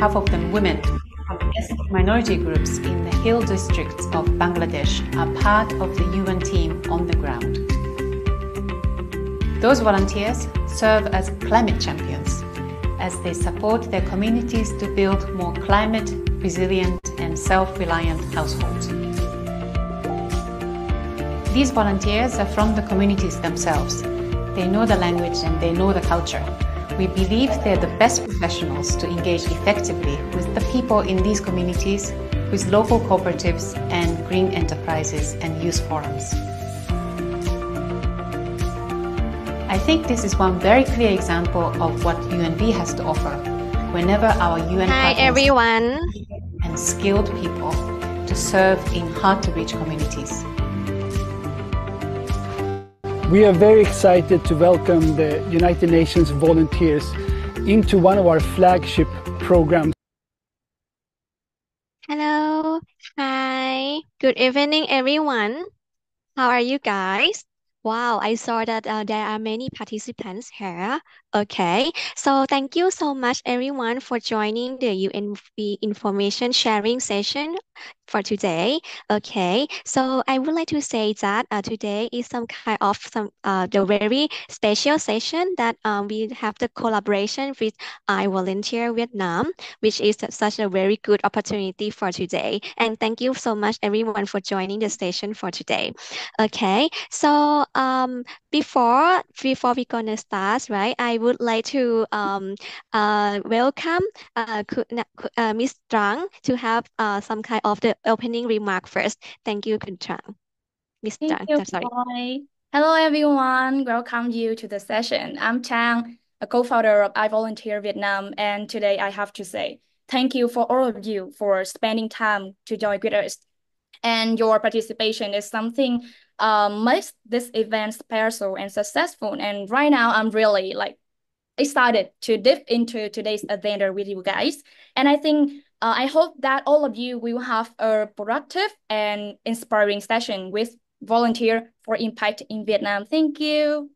half of them women, from ethnic minority groups in the hill districts of Bangladesh are part of the UN team on the ground. Those volunteers serve as climate champions as they support their communities to build more climate resilient and self-reliant households. These volunteers are from the communities themselves. They know the language and they know the culture. We believe they're the best professionals to engage effectively with the people in these communities, with local cooperatives and green enterprises and youth forums. I think this is one very clear example of what UNV has to offer whenever our UN Hi everyone and skilled people to serve in hard-to-reach communities. We are very excited to welcome the United Nations volunteers into one of our flagship programs. Hello, hi, good evening everyone. How are you guys? Wow, I saw that there are many participants here. Okay, so thank you so much everyone for joining the UNV information sharing session for today. Okay, so I would like to say that today is some kind of the very special session that we have the collaboration with iVolunteer Vietnam, which is such a very good opportunity for today. And thank you so much everyone for joining the session for today. Okay, so before we're gonna start, right? I would like to welcome Miss Trang to have some kind of the opening remark first. Thank you, Kun Trang. Miss Thank Trang, you, sorry. Chloe. Hello, everyone. Welcome you to the session. I'm Trang, a co-founder of iVolunteer Vietnam, and today I have to say thank you for all of you for spending time to join with us. And your participation is something makes this event special and successful. And right now, I'm really excited to dip into today's agenda with you guys. And I think I hope that all of you will have a productive and inspiring session with Volunteer for Impact in Vietnam. Thank you.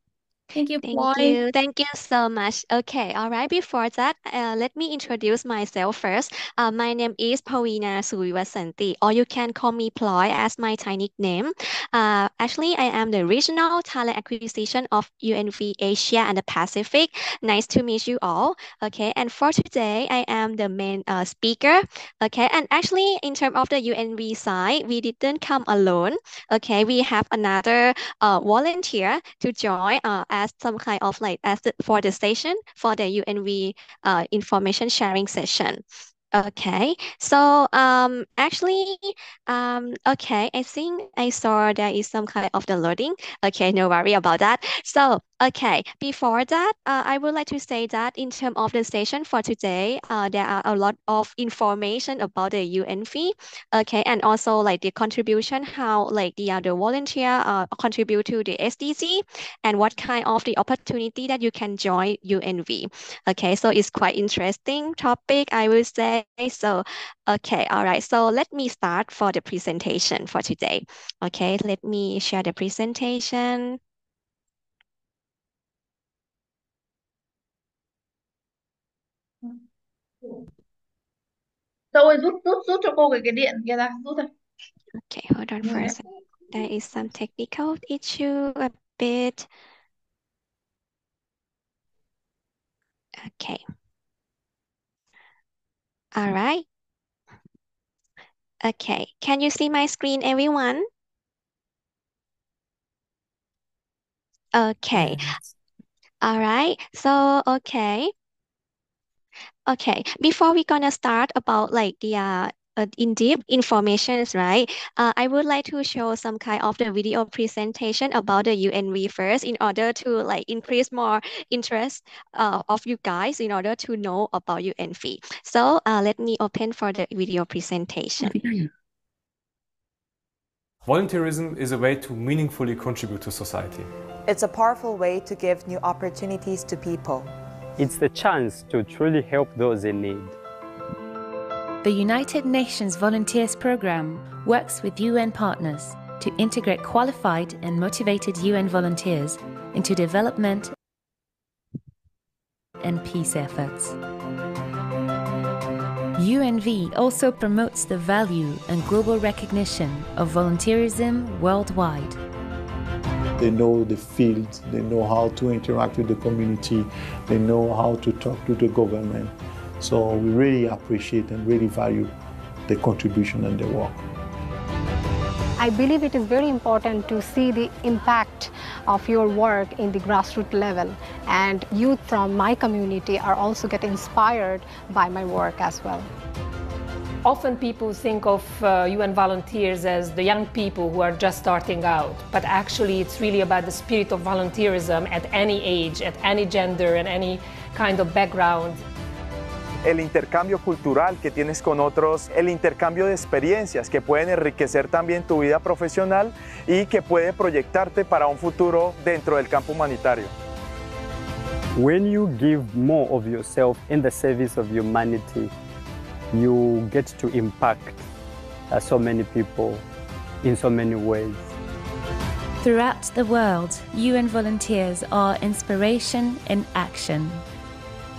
Thank you, Chloe. Thank you so much. Okay, all right. Before that, let me introduce myself first. My name is Pavina Suivasanti, or you can call me Ploy as my Thai nickname. Actually, I am the Regional Talent Acquisition of UNV Asia and the Pacific. Nice to meet you all. Okay, and for today, I am the main speaker. Okay, and actually, in terms of the UNV side, we didn't come alone. Okay, we have another volunteer to join as some kind of for the session for the UNV information sharing session. Okay, so actually okay, I think I saw there is some kind of the loading. Okay, no worry about that. So okay, before that, I would like to say that in terms of the session for today, there are a lot of information about the UNV. Okay, and also like the contribution, how like the other volunteer contribute to the SDG, and what kind of the opportunity that you can join UNV. Okay, so it's quite interesting topic, I would say. So, okay, all right. So let me start for the presentation for today. Okay, let me share the presentation. Tôi rút cho cô cái điện kia ra, rút thôi. Okay, hold on for a second. There is some technical issue a bit. Okay. All right. Okay, can you see my screen, everyone? Okay. All right. So, okay. Okay, before we're gonna start about like the in-depth informations, right? I would like to show some kind of the video presentation about the UNV first in order to like increase more interest of you guys in order to know about UNV. So let me open for the video presentation. Volunteerism is a way to meaningfully contribute to society. It's a powerful way to give new opportunities to people. It's the chance to truly help those in need. The United Nations Volunteers Programme works with UN partners to integrate qualified and motivated UN volunteers into development and peace efforts. UNV also promotes the value and global recognition of volunteerism worldwide. They know the field, they know how to interact with the community, they know how to talk to the government. So we really appreciate and really value the contribution and the work. I believe it is very important to see the impact of your work in the grassroots level, and youth from my community are also get inspired by my work as well. Often people think of UN volunteers as the young people who are just starting out, but actually it's really about the spirit of volunteerism at any age, at any gender, and any kind of background. El intercambio cultural que tienes con otros, el intercambio de experiencias que pueden enriquecer también tu vida profesional y que puede proyectarte para un futuro dentro del campo humanitario. When you give more of yourself in the service of humanity, you get to impact so many people in so many ways. Throughout the world, UN volunteers are inspiration in action.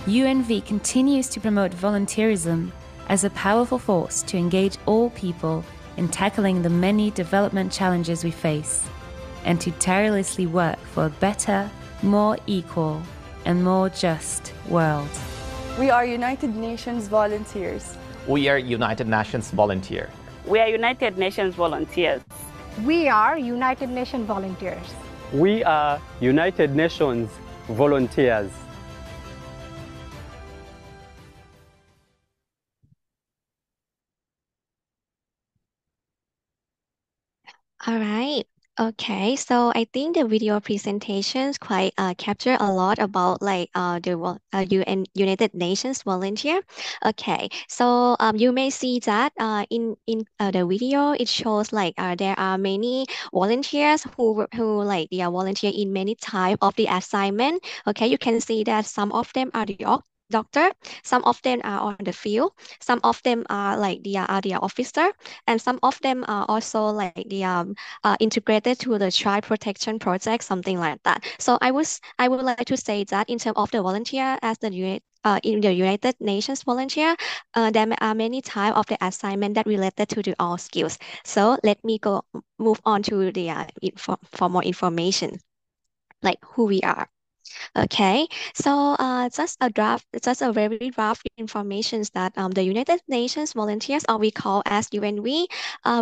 UNV continues to promote volunteerism as a powerful force to engage all people in tackling the many development challenges we face, and to tirelessly work for a better, more equal, and more just world. We are United Nations volunteers. We are United Nations volunteer. We are United Nations volunteers. We are United Nations volunteers. We are United Nations volunteers. All right. Okay, so I think the video presentations quite capture a lot about like the UN United Nations volunteer. Okay, so you may see that in the video it shows like there are many volunteers who like they are volunteer in many type of the assignment. Okay, you can see that some of them are the doctor, some of them are on the field, some of them are like the officer, and some of them are also like the integrated to the child protection project, something like that. So I would like to say that in terms of the volunteer as the unit in the United Nations volunteer, there are many types of the assignment that related to the all skills. So let me move on to the for more information, like who we are. Okay, so just a very rough information that the United Nations volunteers, or we call as UNV,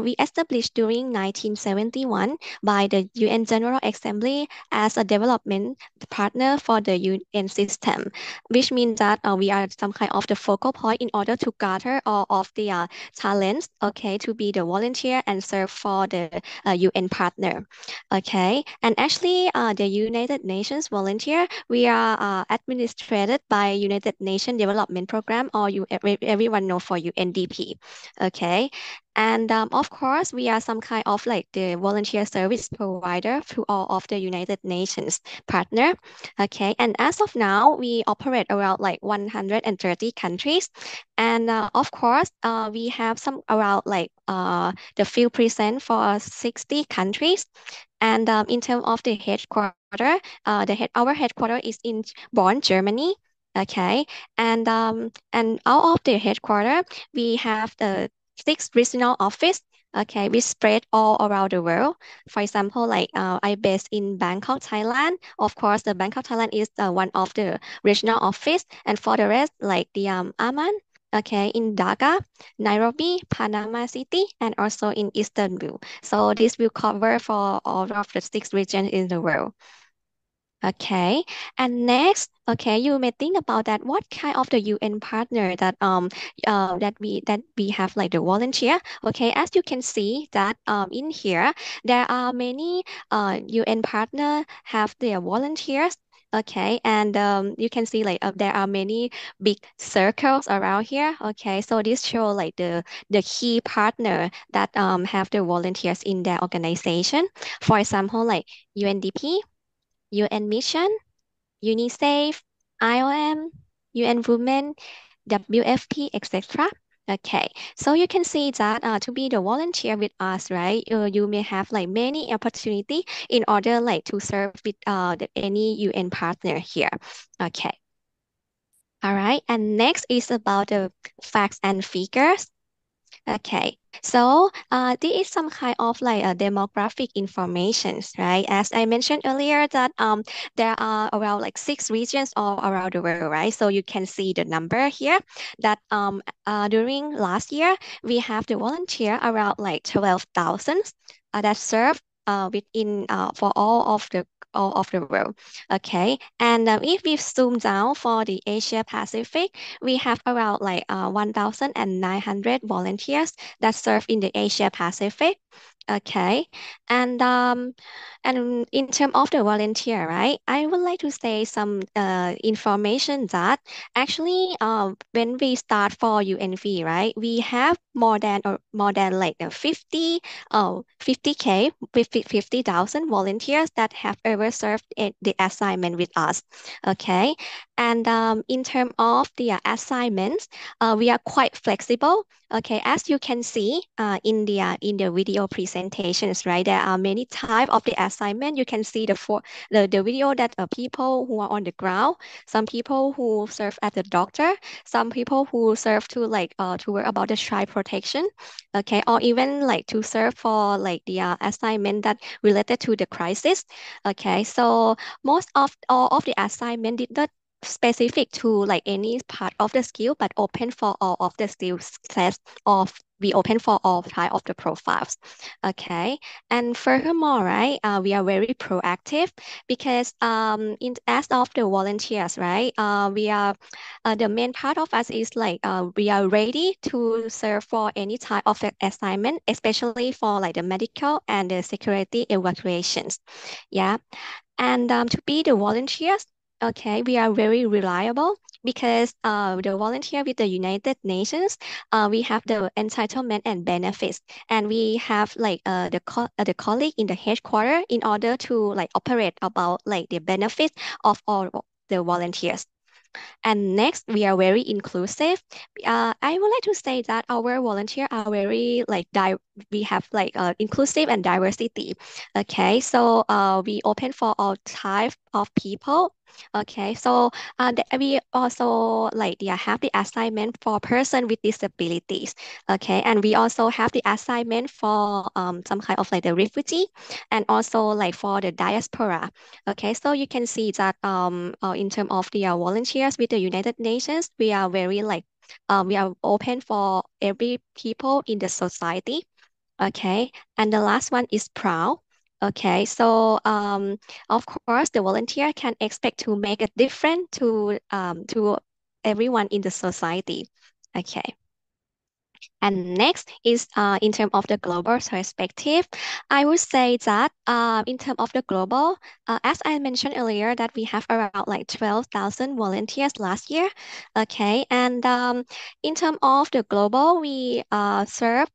we established during 1971 by the UN General Assembly as a development partner for the UN system, which means that we are some kind of the focal point in order to gather all of the talents, okay, to be the volunteer and serve for the UN partner. Okay, and actually the United Nations volunteer, we are administrated by United Nations Development Program, or everyone know for UNDP. Okay, and of course we are some kind of like the volunteer service provider to all of the United Nations partner. Okay, and as of now we operate around like 130 countries, and of course we have some around like the field present for 60 countries. And in terms of the headquarters, our headquarters is in Bonn, Germany. Okay, and out of the headquarters, we have the 6 regional office. Okay, we spread all around the world. For example, like I based in Bangkok, Thailand. Of course, the Bangkok, Thailand is one of the regional office, and for the rest, like the Amman. Okay, in Dhaka, Nairobi, Panama City, and also in Istanbul. So this will cover for all of the 6 regions in the world. Okay, and next, okay, you may think about that. What kind of the UN partner that we have like the volunteer? Okay, as you can see that in here there are many UN partner have their volunteers. Okay, and you can see like there are many big circles around here. Okay, so this show like the key partner that have the volunteers in their organization. For example, like UNDP, UN Mission, UNICEF, IOM, UN Women, WFP, etc. Okay, so you can see that to be the volunteer with us, right? You may have like many opportunity in order like to serve with any UN partner here. Okay. All right, and next is about the facts and figures. Okay, so this is some kind of like a demographic informations, right? As I mentioned earlier, that there are around like 6 regions all around the world, right? So you can see the number here that during last year we have the volunteer around like 12,000 that serve within for all of the world. Okay, and if we zoom down for the Asia Pacific, we have around like 1,900 volunteers that serve in the Asia Pacific. Okay, and in terms of the volunteer, right, I would like to say some information that actually when we start for UNV, right, we have more than like 50K, 50,000 volunteers that have ever served in the assignment with us. Okay, and in terms of the assignments, we are quite flexible. Okay, as you can see in the video presentations, right, there are many types of the assignment. You can see the video that people who are on the ground, some people who serve as a doctor, some people who serve to like to work about the child protection, okay, or even like to serve for like the assignment that related to the crisis. Okay, so most of all of the assignment did not specific to like any part of the skill, but open for all of the skill sets of we open for all type of the profiles. Okay, and furthermore, right, we are very proactive because in as of the volunteers, right, we are the main part of us is like we are ready to serve for any type of assignment, especially for like the medical and the security evacuations. Yeah, and to be the volunteers, okay, we are very reliable because the volunteer with the United Nations, we have the entitlement and benefits, and we have like the colleague in the headquarters in order to like operate about like the benefits of all the volunteers. And next, we are very inclusive. I would like to say that our volunteers are very like we have like inclusive and diversity. Okay, so we open for all type of people. Okay, so we also like have the assignment for person with disabilities. Okay, and we also have the assignment for some kind of like the refugee and also like for the diaspora. Okay, so you can see that in terms of the volunteers with the United Nations, we are very like we are open for every people in the society. Okay, and the last one is proud. Okay, so of course, the volunteer can expect to make a difference to everyone in the society. Okay. And next is in terms of the global perspective, I would say that in terms of the global, as I mentioned earlier, that we have around like 12,000 volunteers last year. Okay, and in terms of the global, we serve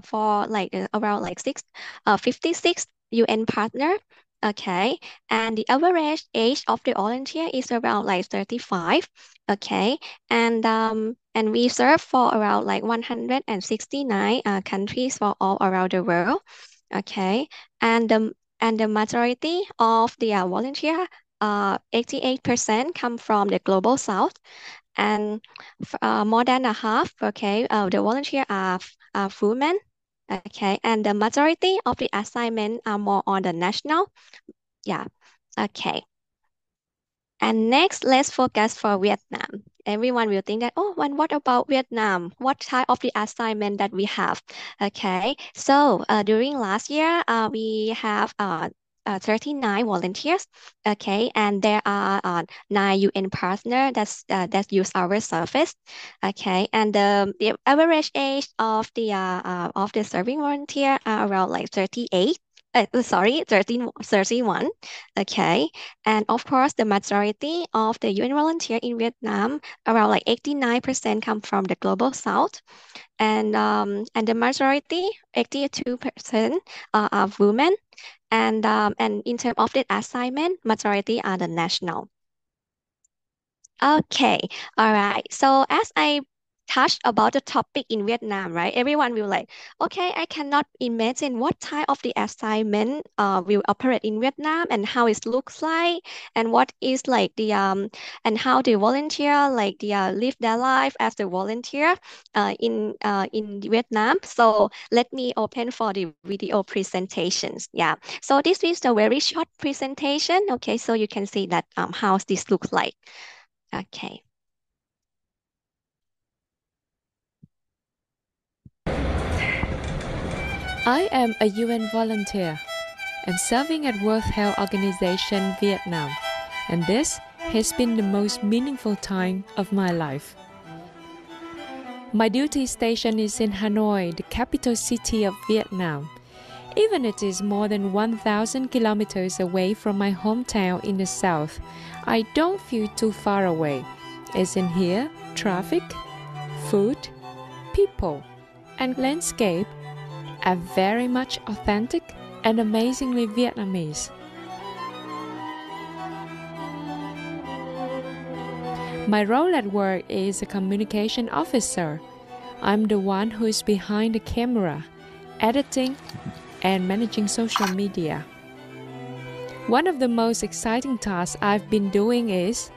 for like around like 56 UN partner. Okay, and the average age of the volunteer is around like 35. Okay, and we serve for around like 169 countries for all around the world. Okay, and the majority of the volunteer, 88% come from the global south, and more than a half, okay, the volunteer are women. Okay, and the majority of the assignment are more on the national. Yeah. Okay. And next, let's focus for Vietnam. Everyone will think that, oh, and what about Vietnam? What type of the assignment that we have? Okay, so during last year, we have 39 volunteers. Okay, and there are 9 UN partners that use our service. Okay, and the average age of the serving volunteer are around like 38. Sorry, 31. Okay. And of course, the majority of the UN volunteer in Vietnam, around like 89% come from the global south. And the majority, 82% are women. And in terms of the assignment, majority are the national. Okay, all right. So as I touch about the topic in Vietnam, right? Everyone will like, okay, I cannot imagine what type of the assignment will operate in Vietnam and how it looks like and what is like the and how the volunteer like the live their life as a volunteer in Vietnam. So let me open for the video presentations. Yeah. So this is a very short presentation. Okay, so you can see that how this looks like. Okay. I am a UN volunteer. I'm serving at World Health Organization Vietnam, and this has been the most meaningful time of my life. My duty station is in Hanoi, the capital city of Vietnam. Even it is more than 1,000 kilometers away from my hometown in the south, I don't feel too far away. It's in here, traffic, food, people, and landscape are very much authentic and amazingly Vietnamese. My role at work is a communication officer. I'm the one who is behind the camera, editing and managing social media. One of the most exciting tasks I've been doing is,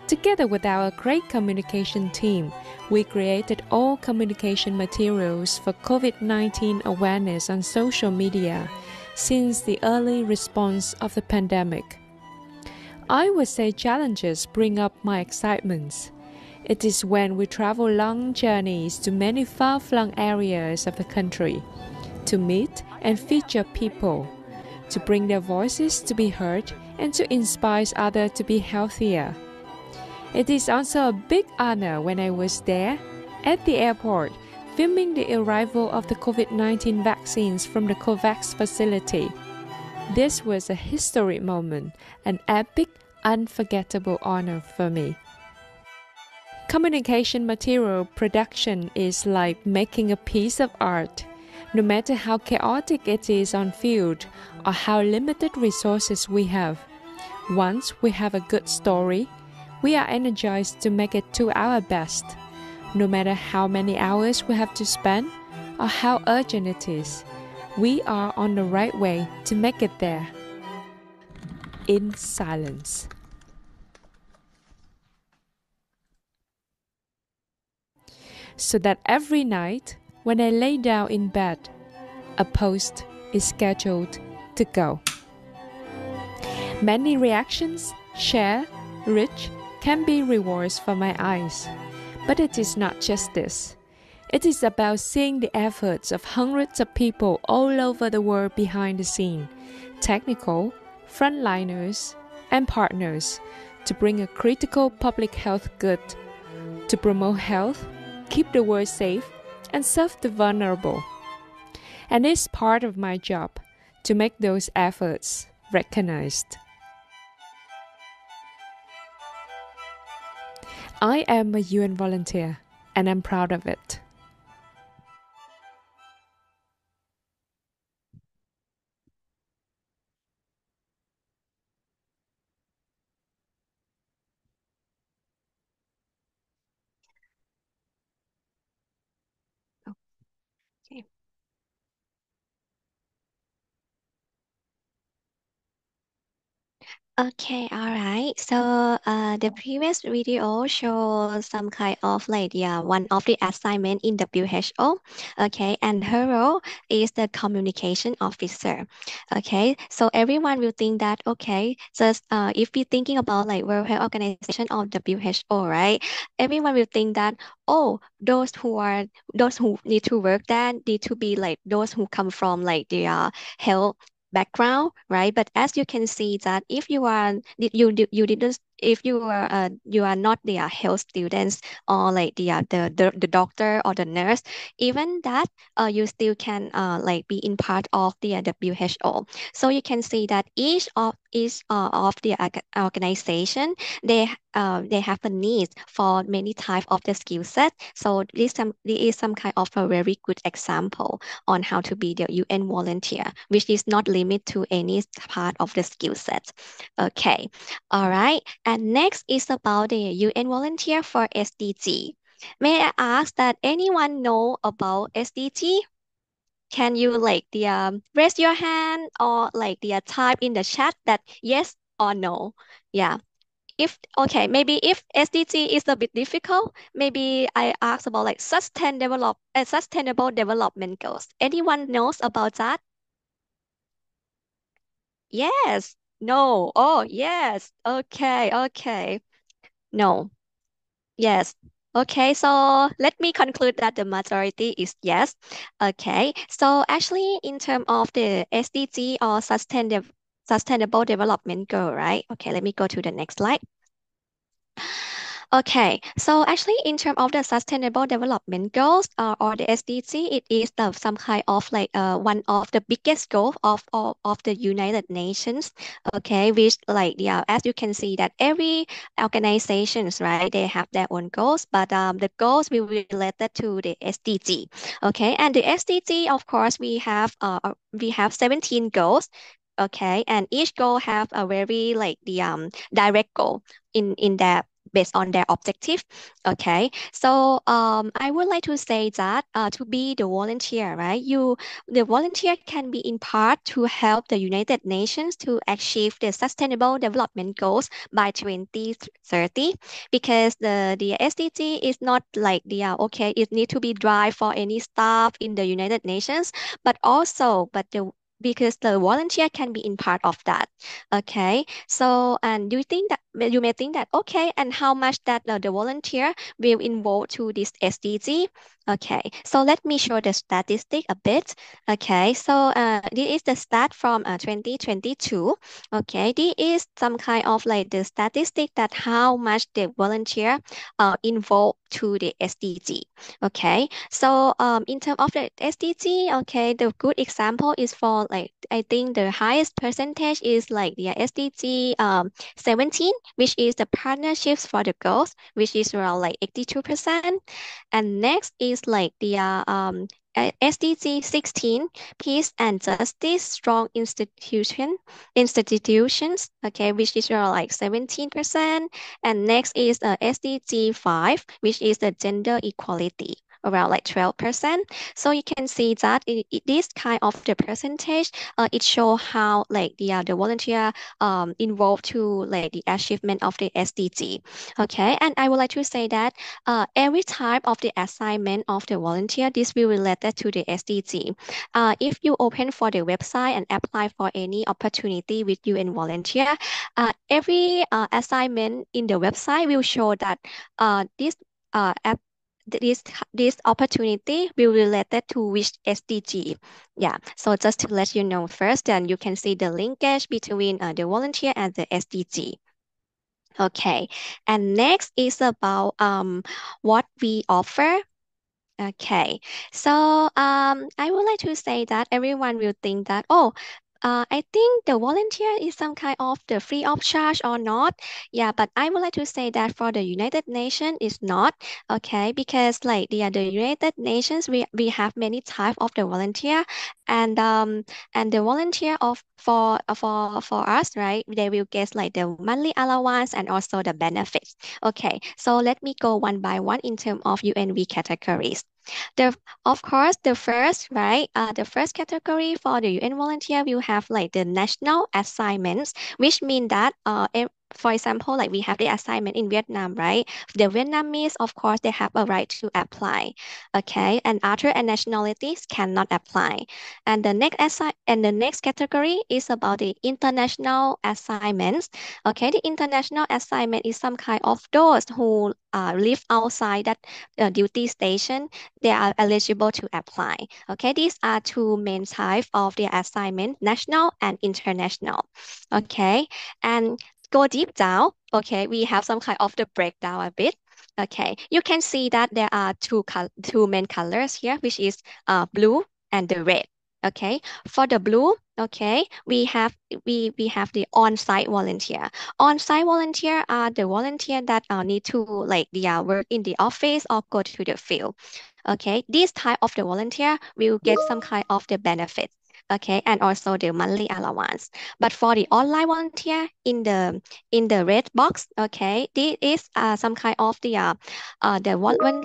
together with our great communication team, we created all communication materials for COVID-19 awareness on social media since the early response of the pandemic. I would say challenges bring up my excitements. It is when we travel long journeys to many far-flung areas of the country to meet and feature people, to bring their voices to be heard and to inspire others to be healthier. It is also a big honor when I was there at the airport filming the arrival of the COVID-19 vaccines from the COVAX facility. This was a historic moment, an epic, unforgettable honor for me. Communication material production is like making a piece of art. No matter how chaotic it is on field or how limited resources we have, once we have a good story, we are energized to make it to our best, no matter how many hours we have to spend or how urgent it is. We are on the right way to make it there. In silence. So that every night, when I lay down in bed, a post is scheduled to go. Many reactions, share, rich, can be rewards for my eyes. But it is not just this. It is about seeing the efforts of hundreds of people all over the world behind the scene, technical, frontliners, and partners, to bring a critical public health good, to promote health, keep the world safe, and serve the vulnerable. And it's part of my job to make those efforts recognized. I am a UN volunteer, and I'm proud of it. Okay. Okay, all right. So the previous video shows some kind of like one of the assignment in WHO. Okay, and her role is the communication officer. Okay, so everyone will think that okay, just if we're thinking about like World Health Organization or WHO, right? Everyone will think that oh, those who need to work there need to be like those who come from like the health background, right? But as you can see that if you are you didn't if you are not the health students or like the doctor or the nurse, even that you still can like be in part of the WHO. So you can see that each of the organization they have a need for many type of the skill set. So this is some kind of a very good example on how to be the UN volunteer, which is not limited to any part of the skill set. Okay, all right. And next is about the UN volunteer for SDG. May I ask that anyone know about SDG? Can you raise your hand or type in the chat that yes or no? Yeah. Maybe if SDG is a bit difficult, maybe I ask about sustainable development goals. Anyone knows about that? Yes. No. Oh, yes. Okay. No. Yes. Okay, so let me conclude that the majority is yes. Okay, so actually in terms of the SDG or sustainable development goal, right? Okay, let me go to the next slide. Okay, so actually in terms of the Sustainable Development Goals or the SDG, it is some kind of one of the biggest goals of the United Nations. Okay, which as you can see that every organizations, right, they have their own goals, but the goals will be related to the SDG. Okay, and the SDG, of course, we have 17 goals. Okay, and each goal have a very direct goal in that based on their objective. Okay, so I would like to say that to be the volunteer, right? The volunteer can be in part to help the United Nations to achieve the Sustainable Development Goals by 2030, because the SDG is not it need to be drive for any staff in the United Nations, but because the volunteer can be in part of that. Okay, so and you may think that okay, and how much that the volunteer will involve to this SDG? Okay, so let me show the statistic a bit. Okay, so this is the stat from 2022. Okay, this is some kind of the statistic that how much the volunteer involved to the SDG. Okay, so in terms of the SDG, okay, the good example is for I think the highest percentage is the SDG 17, which is the partnerships for the girls, which is around 82%. And next is SDG 16, peace and justice, strong institutions, okay, which is around 17%. And next is SDG 5, which is the gender equality, around 12%. So you can see that this kind of the percentage, it show how the volunteer involved to the achievement of the SDG. Okay, and I would like to say that every type of the assignment of the volunteer, this will related to the SDG. If you open for the website and apply for any opportunity with UN volunteer, every assignment in the website will show that this opportunity will be related to which SDG. Yeah, so just to let you know first, then you can see the linkage between the volunteer and the SDG. Okay, and next is about what we offer. Okay, so I would like to say that everyone will think that, I think the volunteer is some kind of the free of charge or not. Yeah, but I would like to say that for the United Nations, it's not. Okay, because the United Nations, we have many type of the volunteer, and the volunteer for us, right? They will get the monthly allowance and also the benefits. Okay, so let me go one by one in terms of UNV categories. Of course, the first, right? The first category for the UN volunteer will have the national assignments, which mean that for example, we have the assignment in Vietnam, right? The Vietnamese, of course, they have a right to apply. Okay, and other nationalities cannot apply. And the next category is about the international assignments. Okay, the international assignment is some kind of those who live outside that duty station. They are eligible to apply. Okay, these are two main types of the assignment, national and international. Okay, and go deep down. Okay, we have some kind of the breakdown a bit. Okay, you can see that there are two main colors here, which is blue and the red. Okay, for the blue, okay, we have the on-site volunteer. On-site volunteer are the volunteer that need to work in the office or go to the field. Okay, this type of the volunteer will get some kind of the benefits. okay, and also the monthly allowance. But for the online volunteer in the red box, okay, this is some kind of the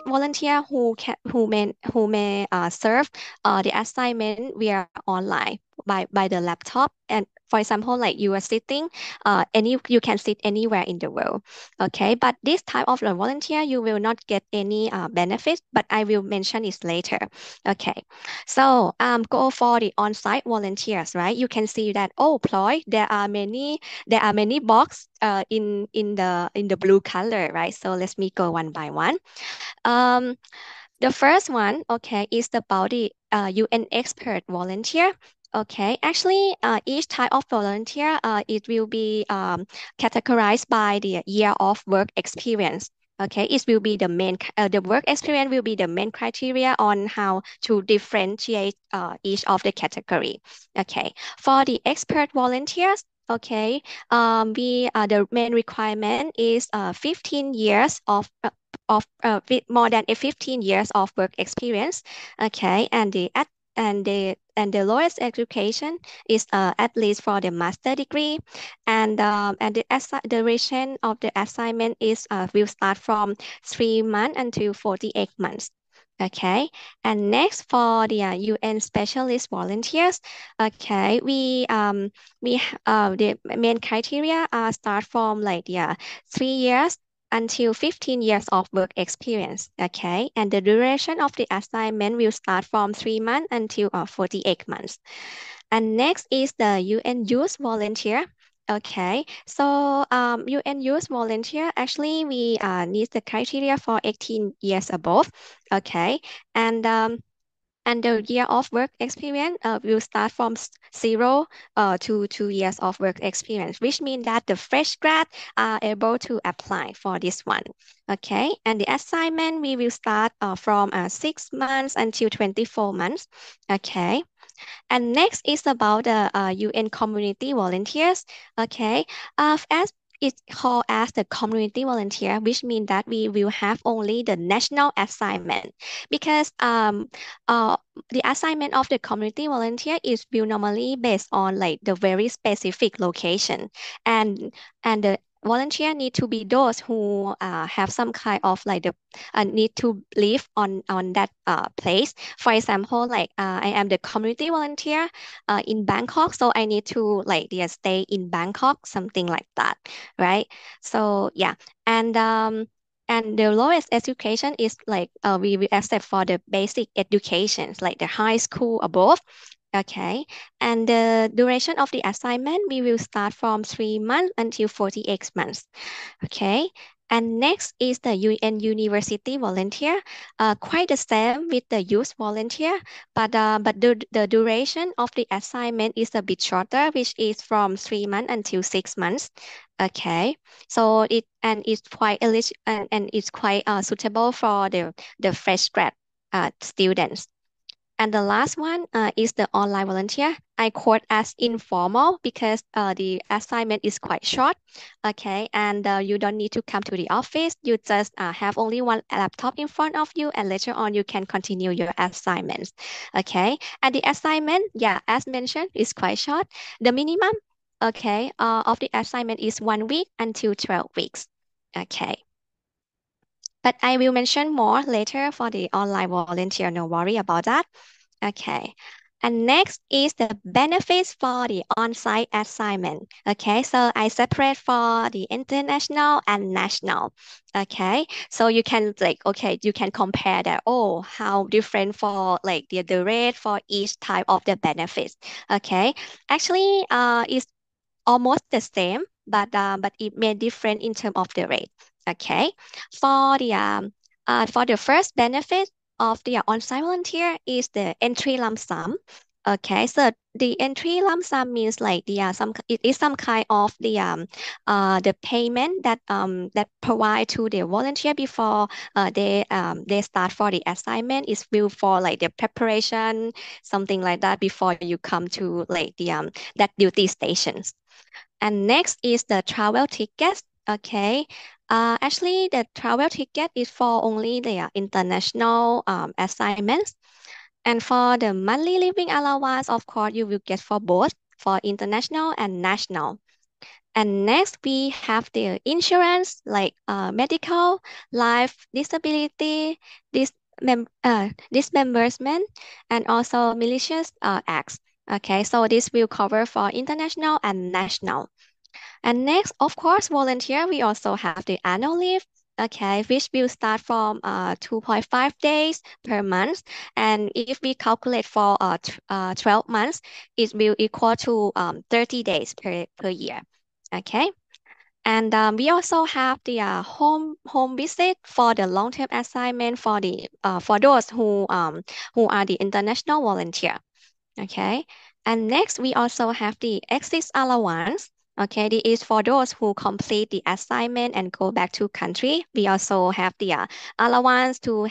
volunteer who may serve the assignment via online by the laptop. And for example, like you are sitting you can sit anywhere in the world, okay, but this type of volunteer you will not get any benefit, but I will mention it later. Okay, so go for the on-site volunteers, right? You can see that, oh Ploy, there are many box in the blue color, right? So let me go one by one. The first one, okay, is about the UN expert volunteer. Okay, actually, each type of volunteer, it will be categorized by the year of work experience. Okay, it will be the work experience will be the main criteria on how to differentiate each of the category. Okay, for the expert volunteers, okay, the main requirement is 15 years of more than 15 years of work experience. Okay, and the lowest education is at least for the master degree, and the duration of the assignment is will start from 3 months until 48 months. Okay, and next for the UN specialist volunteers, okay, the main criteria start from like 3 years until 15 years of work experience, okay? And the duration of the assignment will start from 3 months until 48 months. And next is the UN Youth Volunteer. Okay, so UN Youth Volunteer, actually we need the criteria for 18 years above, okay? And the year of work experience will start from 0 to 2 years of work experience, which means that the fresh grad are able to apply for this one. Okay, and the assignment we will start from 6 months until 24 months. Okay. And next is about the UN community volunteers. Okay, as it's called as the community volunteer, which means that we will have only the national assignment, because the assignment of the community volunteer is will normally based on like the very specific location, and the volunteer need to be those who have some kind of like the need to live on that place. For example, like I am the community volunteer in Bangkok, so I need to like stay in Bangkok, something like that, right? So yeah, and the lowest education is like we will accept for the basic educations, like the high school above. Okay, and the duration of the assignment, we will start from 3 months until 48 months. Okay, and next is the UN University volunteer, quite the same with the youth volunteer, but the duration of the assignment is a bit shorter, which is from 3 months until 6 months. Okay, so it's quite and it's quite suitable for the fresh grad students. And the last one is the online volunteer. I quote as informal because the assignment is quite short. Okay, and you don't need to come to the office. You just have only one laptop in front of you, and later on you can continue your assignments. Okay, and the assignment, yeah, as mentioned, is quite short. The minimum, okay, of the assignment is 1 week until 12 weeks. Okay. But I will mention more later for the online volunteer, no worry about that. Okay. And next is the benefits for the on-site assignment. Okay, so I separate for the international and national. Okay, so you can you can compare that, oh, how different for like the rate for each type of the benefits. Okay, actually it's almost the same, but it may different in terms of the rate. Okay, for the first benefit of the on-site volunteer is the entry lump sum. Okay, so the entry lump sum means like it is some kind of the payment that provide to the volunteer before they start for the assignment. Is will for like the preparation, something like that, before you come to like that duty stations. And next is the travel tickets. Okay. Actually, the travel ticket is for only the international assignments. And for the monthly living allowance, of course, you will get for both, for international and national. And next, we have the insurance like medical, life, disability, dismemberment, and also malicious acts. Okay, so this will cover for international and national. And next, of course, volunteer, we also have the annual leave, okay, which will start from 2.5 days per month. And if we calculate for 12 months, it will equal to 30 days per year, okay? And we also have the home visit for the long-term assignment for those who are the international volunteer. Okay. And next, we also have the exit allowance. Okay, this is for those who complete the assignment and go back to country. We also have the allowance to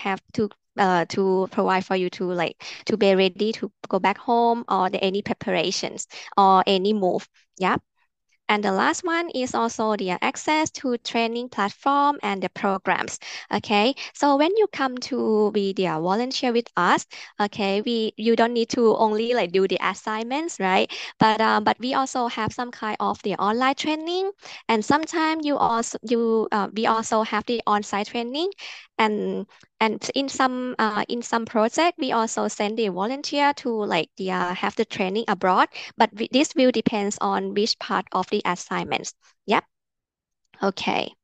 provide for you to be ready to go back home or any preparations or any move. Yeah. And the last one is also the access to training platform and the programs. Okay, so when you come to be the volunteer with us, okay, you don't need to only do the assignments, right? But we also have some kind of the online training, and sometimes we also have the on-site training, and in some project we also send the volunteer to have the training abroad, but this will depends on which part of the assignments. Yep. Okay.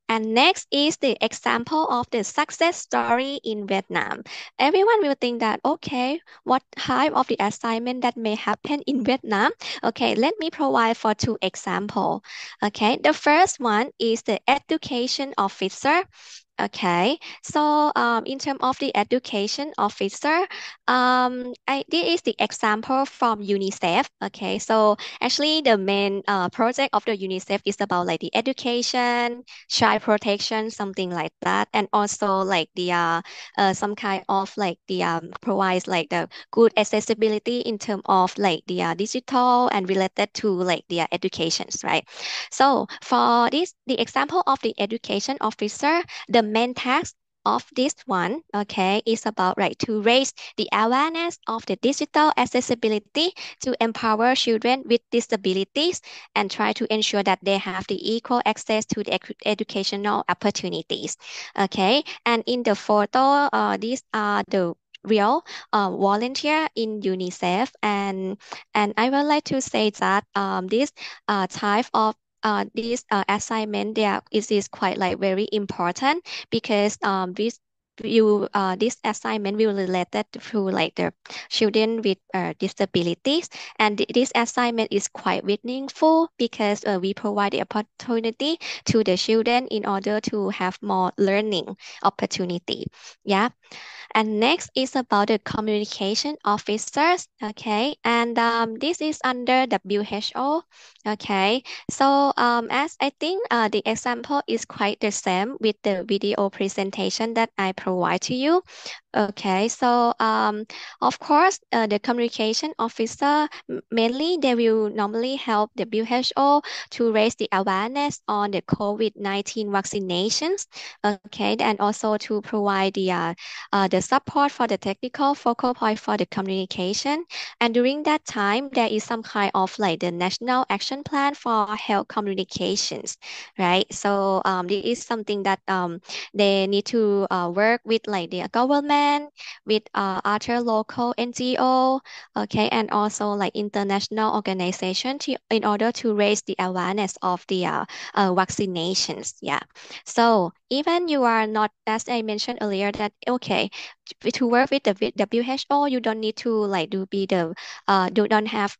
And next is the example of the success story in Vietnam. Everyone will think that, okay, what type of the assignment that may happen in Vietnam? Okay, let me provide for two examples. Okay, the first one is the education officer. Okay, so in terms of the education officer, this is the example from UNICEF. Okay, so actually the main project of the UNICEF is about the education, child protection, something like that, and also some kind of provides the good accessibility in terms of the digital and related to the educations, right? So for this, the example of the education officer, the main task of this one, okay, is about to raise the awareness of the digital accessibility to empower children with disabilities and try to ensure that they have the equal access to the educational opportunities. Okay, and in the photo, these are the real volunteer in UNICEF, and I would like to say that this type of assignment there is quite very important because this assignment will related to the children with disabilities, and this assignment is quite meaningful because we provide the opportunity to the children in order to have more learning opportunity. Yeah. And next is about the communication officers. Okay, and this is under WHO. Okay, so as I think the example is quite the same with the video presentation that I provide to you. Okay, so of course, the communication officer mainly they will normally help the WHO to raise the awareness on the COVID-19 vaccinations. Okay, and also to provide the support for the technical focal point for the communication. And during that time, there is some kind of the national action plan for health communications, right? So this is something that they need to work with the government, with other local NGO, okay, and also international organization in order to raise the awareness of the vaccinations. Yeah. So even you are not, as I mentioned earlier, that okay, to work with the WHO, you don't need to you don't have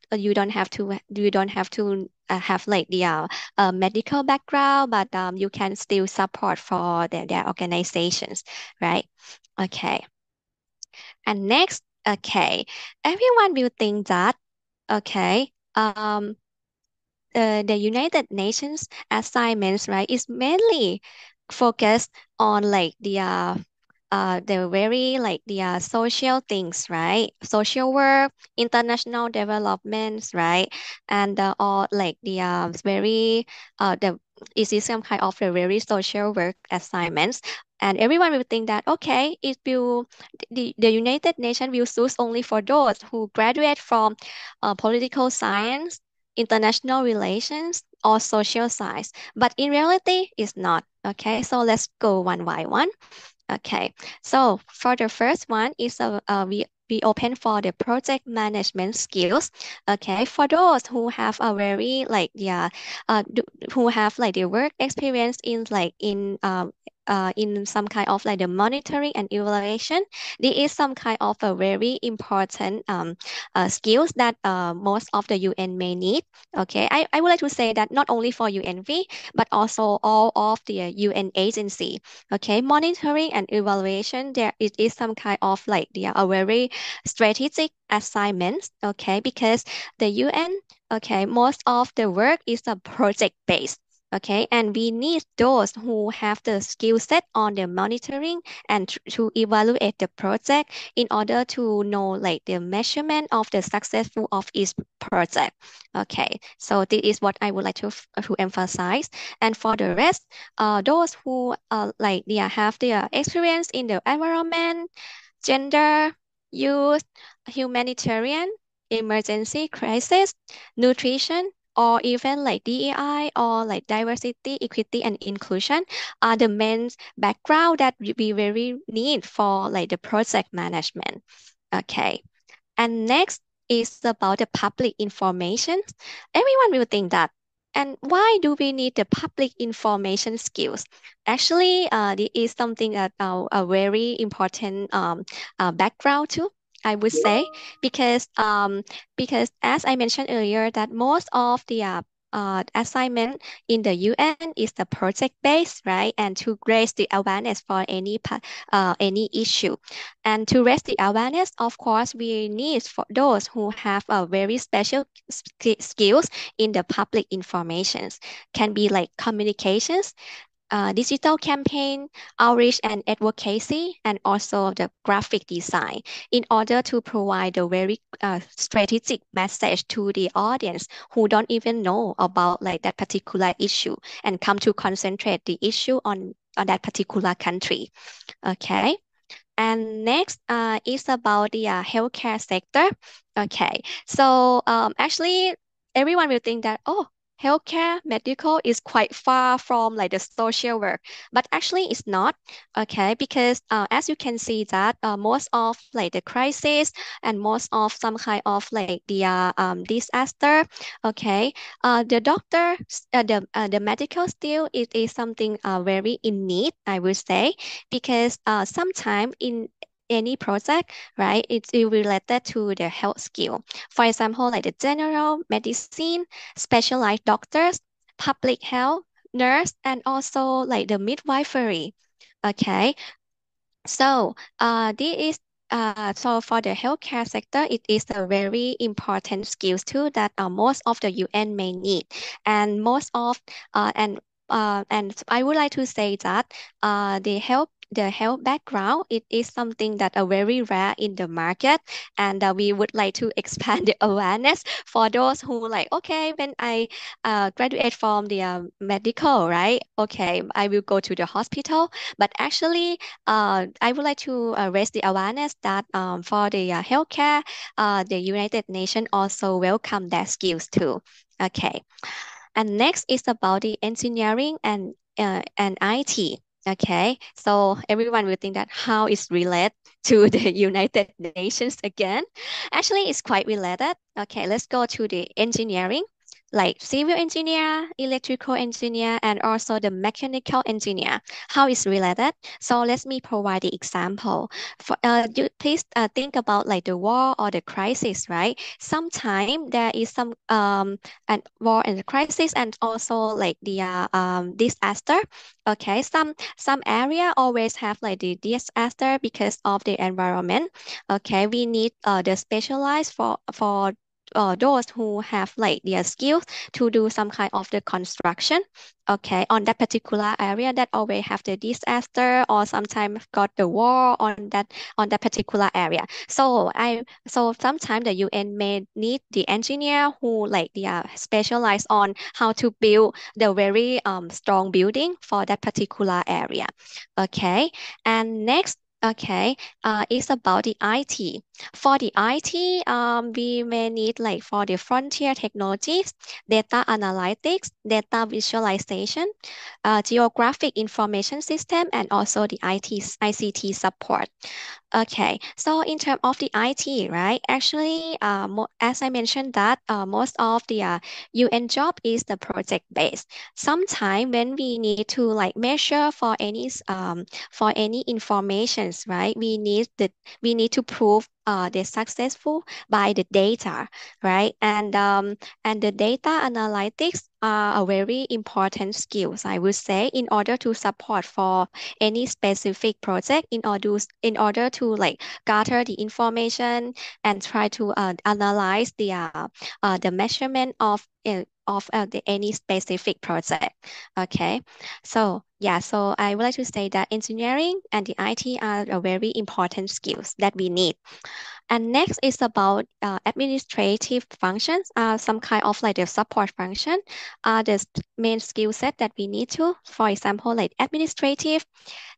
to have the medical background, but you can still support for their organizations, right? Okay. And next, okay, everyone will think that okay, the United Nations assignments, right, is mainly focused on the very the social things, right? Social work, international developments, right? And all very it is some kind of a very social work assignments. And everyone will think that, okay, it will, the United Nations will choose only for those who graduate from political science, international relations, or social science. But in reality, it's not. Okay, so let's go one by one. Okay, so for the first one is we open for the project management skills. Okay, for those who have a very like who have like the work experience in some kind of like the monitoring and evaluation, there is some kind of a very important skills that most of the UN may need. Okay, I would like to say that not only for UNV, but also all of the UN agency. Okay, monitoring and evaluation, there it is some kind of like a very strategic assignments. Okay, because the UN, okay, most of the work is a project based. Okay, and we need those who have the skill set on the monitoring and to evaluate the project in order to know like the measurement of the successful of each project. Okay, so this is what I would like to emphasize. And for the rest, those who have their experience in the environment, gender, youth, humanitarian, emergency crisis, nutrition, or even like DEI or like diversity, equity, and inclusion are the main background that we very need for like the project management. Okay, and next is about the public information. Everyone will think that. And why do we need the public information skills? Actually, this is something that a very important background too. I would say because as I mentioned earlier that most of the assignment in the UN is the project based, right? And to raise the awareness for any issue, and to raise the awareness, of course, we need for those who have a very special skills in the public informations. Can be like communications, digital campaign, outreach and advocacy, and also the graphic design in order to provide a very strategic message to the audience who don't even know about like that particular issue and come to concentrate the issue on that particular country. Okay. And next is about the healthcare sector. Okay, so actually everyone will think that, oh, healthcare, medical is quite far from like the social work, but actually it's not. Okay, because as you can see that most of like the crisis and most of some kind of like the disaster, okay, the doctor, the medical still it is something very in need, I would say, because sometimes in any project, right? It's related to the health skill. For example, like the general medicine, specialized doctors, public health, nurse, and also like the midwifery. Okay, so this is so for the healthcare sector, it is a very important skills too that most of the UN may need, and most of and I would like to say that the health background it is something that are very rare in the market, and we would like to expand the awareness for those who like, okay, when I graduate from the medical, right? Okay, I will go to the hospital, but actually I would like to raise the awareness that for the healthcare, the United Nations also welcome that skills too. Okay, and next is about the engineering and IT. Okay, so everyone will think that how is related to the United Nations again. Actually, it's quite related. Okay, let's go to the engineering, like civil engineer, electrical engineer, and also the mechanical engineer. How is related? So let me provide the example. For you please think about like the war or the crisis, right? Sometimes there is some and war and crisis, and also like the disaster. Okay, some area always have like the disaster because of the environment. Okay, we need the specialized for those who have like their skills to do some kind of the construction, okay, on that particular area that always have the disaster or sometimes got the war on that particular area. So sometimes the UN may need the engineer who like they are specialized on how to build the very strong building for that particular area. Okay, and next, okay, is about the IT. For the IT, we may need like for the frontier technologies, data analytics, data visualization, geographic information system, and also the ICT support. Okay, so in terms of the IT, right? Actually, as I mentioned that most of the UN job is the project based. Sometimes when we need to like measure for any informations, right? We need to prove they're successful by the data, right? And the data analytics are a very important skills, I would say, in order to support for any specific project, in order to like gather the information and try to analyze the measurement of any specific project. Okay, so yeah, so I would like to say that engineering and the IT are a very important skills that we need. And next is about administrative functions, some kind of like the support function, the main skill set that we need to, for example, like administrative,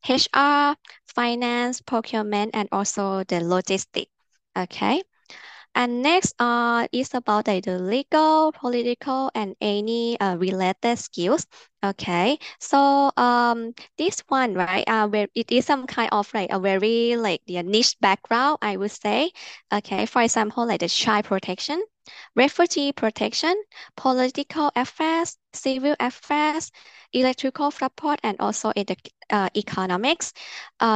HR, finance, procurement, and also the logistic. Okay. And next is about like, the legal, political, and any related skills. Okay, so this one, right, where it is some kind of like a very like the niche background, I would say. Okay, for example, like the child protection, refugee protection, political affairs, civil affairs, electrical support, and also in the economics.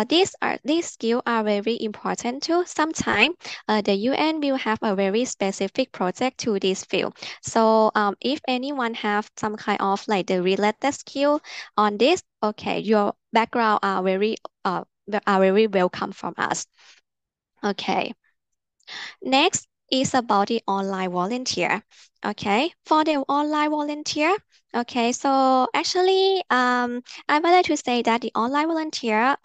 These skills are very important too. Sometimes the UN will have a very specific project to this field. So if anyone have some kind of like the related skill on this, okay, your background are very welcome from us. Okay. Next is about the online volunteer. Okay, for the online volunteer, okay, so actually, I would like to say that the online volunteer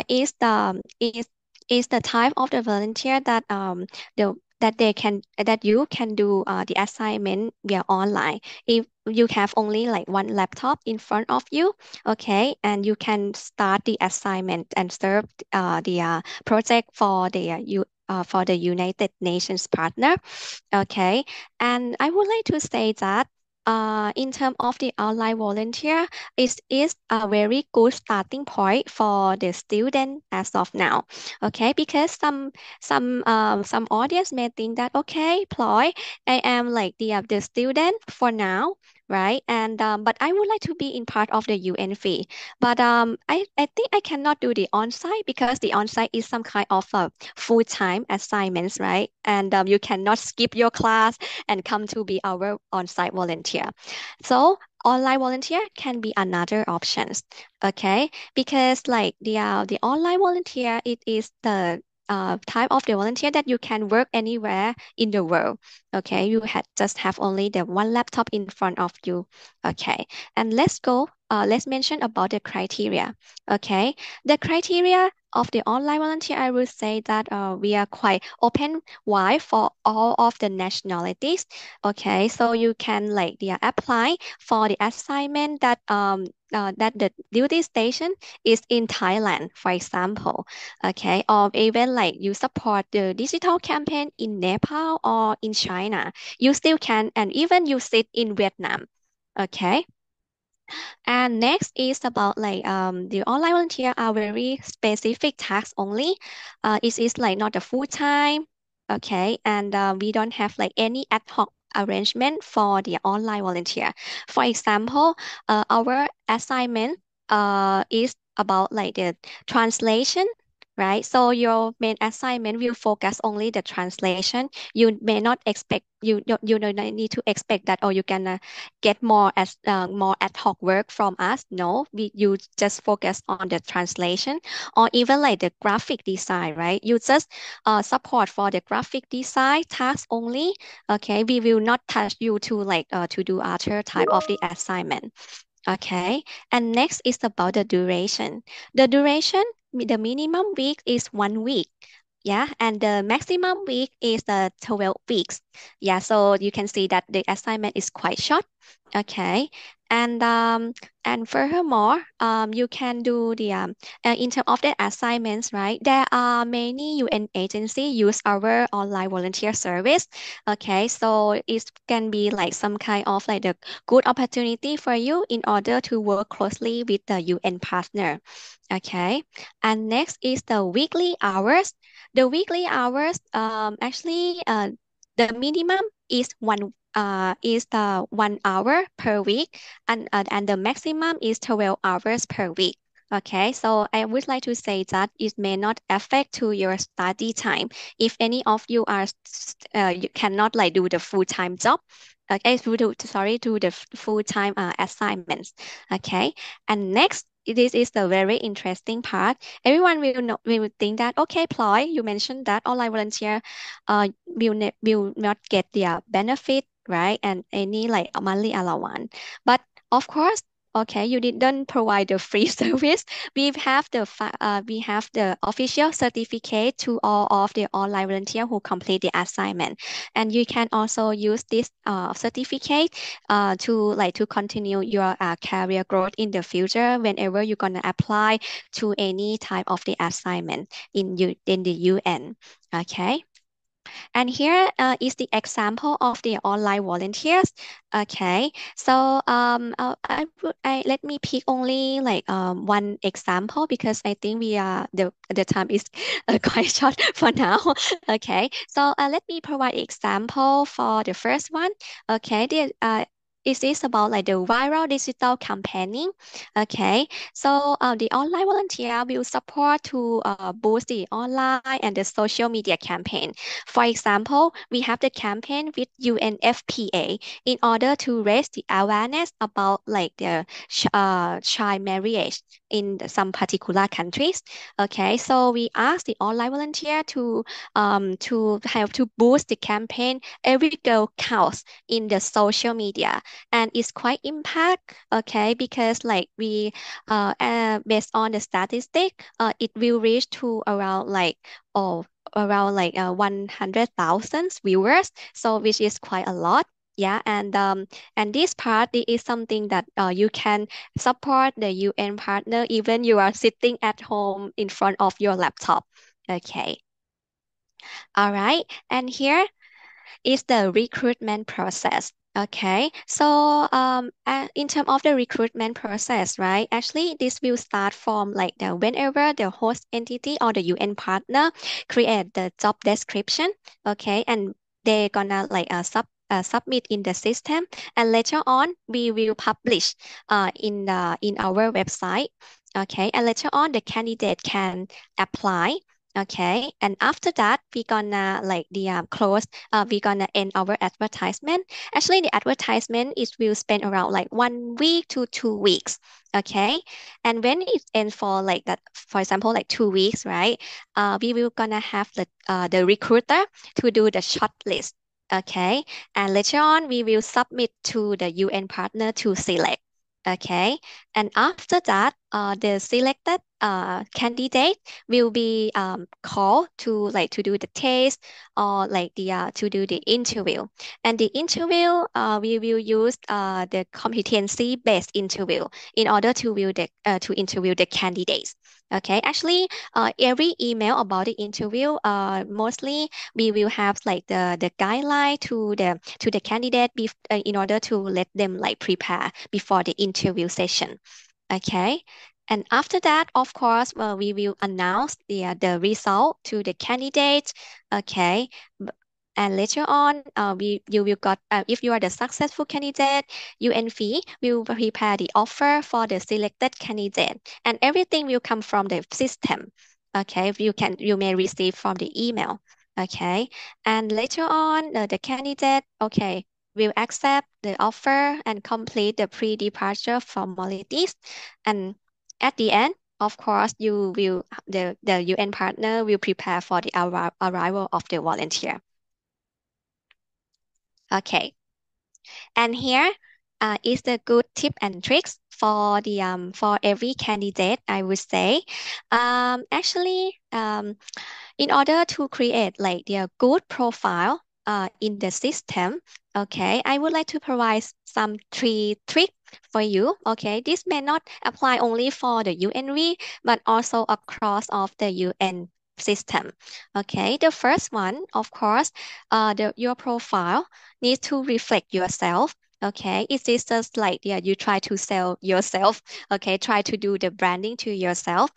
is the type of the volunteer that that you can do the assignment via online. If you have only like one laptop in front of you, okay, and you can start the assignment and serve the project for the United Nations partner. Okay, and I would like to say that in terms of the online volunteer, it is a very good starting point for the student as of now. Okay, because some audience may think that okay, Ploy, I am like the student for now, right? And but I would like to be in part of the UN fee. But I think I cannot do the on-site because the on-site is some kind of a full-time assignments, right? And you cannot skip your class and come to be our on-site volunteer. So online volunteer can be another options, okay? Because like the online volunteer, it is the type of the volunteer that you can work anywhere in the world. Okay, you just have only the one laptop in front of you. Okay, and let's mention about the criteria. Okay, the criteria of the online volunteer, I would say that we are quite open wide for all of the nationalities. Okay, so you can like apply for the assignment that that the duty station is in Thailand, for example. Okay, or even like you support the digital campaign in Nepal or in China, you still can, and even you sit in Vietnam. Okay. And next is about like the online volunteer are very specific tasks only. It is like not a full time. Okay, and we don't have like any ad hoc arrangement for the online volunteer. For example, our assignment is about like the translation, right? So your main assignment will focus only the translation. You may not expect you don't need to expect that, or you can get more more ad hoc work from us. No, you just focus on the translation, or even like the graphic design, right? You just support for the graphic design task only. Okay, we will not touch you to like to do other type of the assignment. Okay, and next is about the duration. The duration, the minimum week is 1 week. Yeah, and the maximum week is 12 weeks. Yeah, so you can see that the assignment is quite short. Okay, and furthermore, you can do the in terms of the assignments, right? There are many UN agencies use our online volunteer service. Okay, so it can be like some kind of like the good opportunity for you in order to work closely with the UN partner. Okay, and next is the weekly hours. The weekly hours, actually, the minimum is the 1 hour per week, and the maximum is 12 hours per week. Okay, so I would like to say that it may not affect to your study time. If any of you are you cannot like do the full-time job, okay, do the full-time assignments. Okay, and next, this is the very interesting part. Everyone will think that, okay, Ploy, you mentioned that online volunteer will not get their benefit, right? And any like monthly allowance. But of course, okay, you didn't provide the free service. We have the official certificate to all of the online volunteer who complete the assignment, and you can also use this certificate to continue your career growth in the future whenever you're gonna apply to any type of the assignment in the UN. Okay. And here is the example of the online volunteers. Okay, so let me pick only like one example, because I think we are the time is quite short for now. Okay, so let me provide example for the first one. Okay, it is about like the viral digital campaigning. Okay, so the online volunteer will support to boost the online and the social media campaign. For example, we have the campaign with UNFPA in order to raise the awareness about like the child marriage in some particular countries. Okay, so we ask the online volunteer to help to boost the campaign Every Girl Counts in the social media, and it's quite impact. Okay, because like we based on the statistic, it will reach to around like 100,000 viewers, so which is quite a lot. Yeah, and this part is something that you can support the UN partner even you are sitting at home in front of your laptop. Okay. All right, and here is the recruitment process. Okay, so in terms of the recruitment process, right? Actually, this will start from like whenever the host entity or the UN partner create the job description. Okay, and they're gonna like submit in the system, and later on we will publish in our website. Okay, and later on the candidate can apply. Okay, and after that, we're gonna like we're gonna end our advertisement. Actually, the advertisement is will spend around like 1 week to 2 weeks. Okay, and when it ends for like that, for example, like 2 weeks, right? We will gonna have the recruiter to do the shortlist. Okay, and later on, we will submit to the UN partner to select. Okay, and after that, the selected candidate will be called to like to do the test, or like to do the interview. And the interview, we will use the competency-based interview in order to interview the candidates. Okay, actually, every email about the interview, mostly we will have like the guideline to the candidate in order to let them like prepare before the interview session. Okay, and after that, of course, we will announce the result to the candidate. Okay, and later on, you will got if you are the successful candidate, UNV will prepare the offer for the selected candidate, and everything will come from the system. Okay, you may receive from the email. Okay, and later on, the candidate, okay, will accept the offer and complete the pre-departure formalities. And at the end, of course, the UN partner will prepare for the arrival of the volunteer. Okay, and here is the good tip and tricks for the for every candidate, I would say. Actually, in order to create like their good profile in the system, okay, I would like to provide some 3 tricks for you. Okay, this may not apply only for the UNV, but also across of the UN system. Okay, the first one, of course, your profile needs to reflect yourself. Okay, it is just like you try to sell yourself. Okay, try to do the branding to yourself.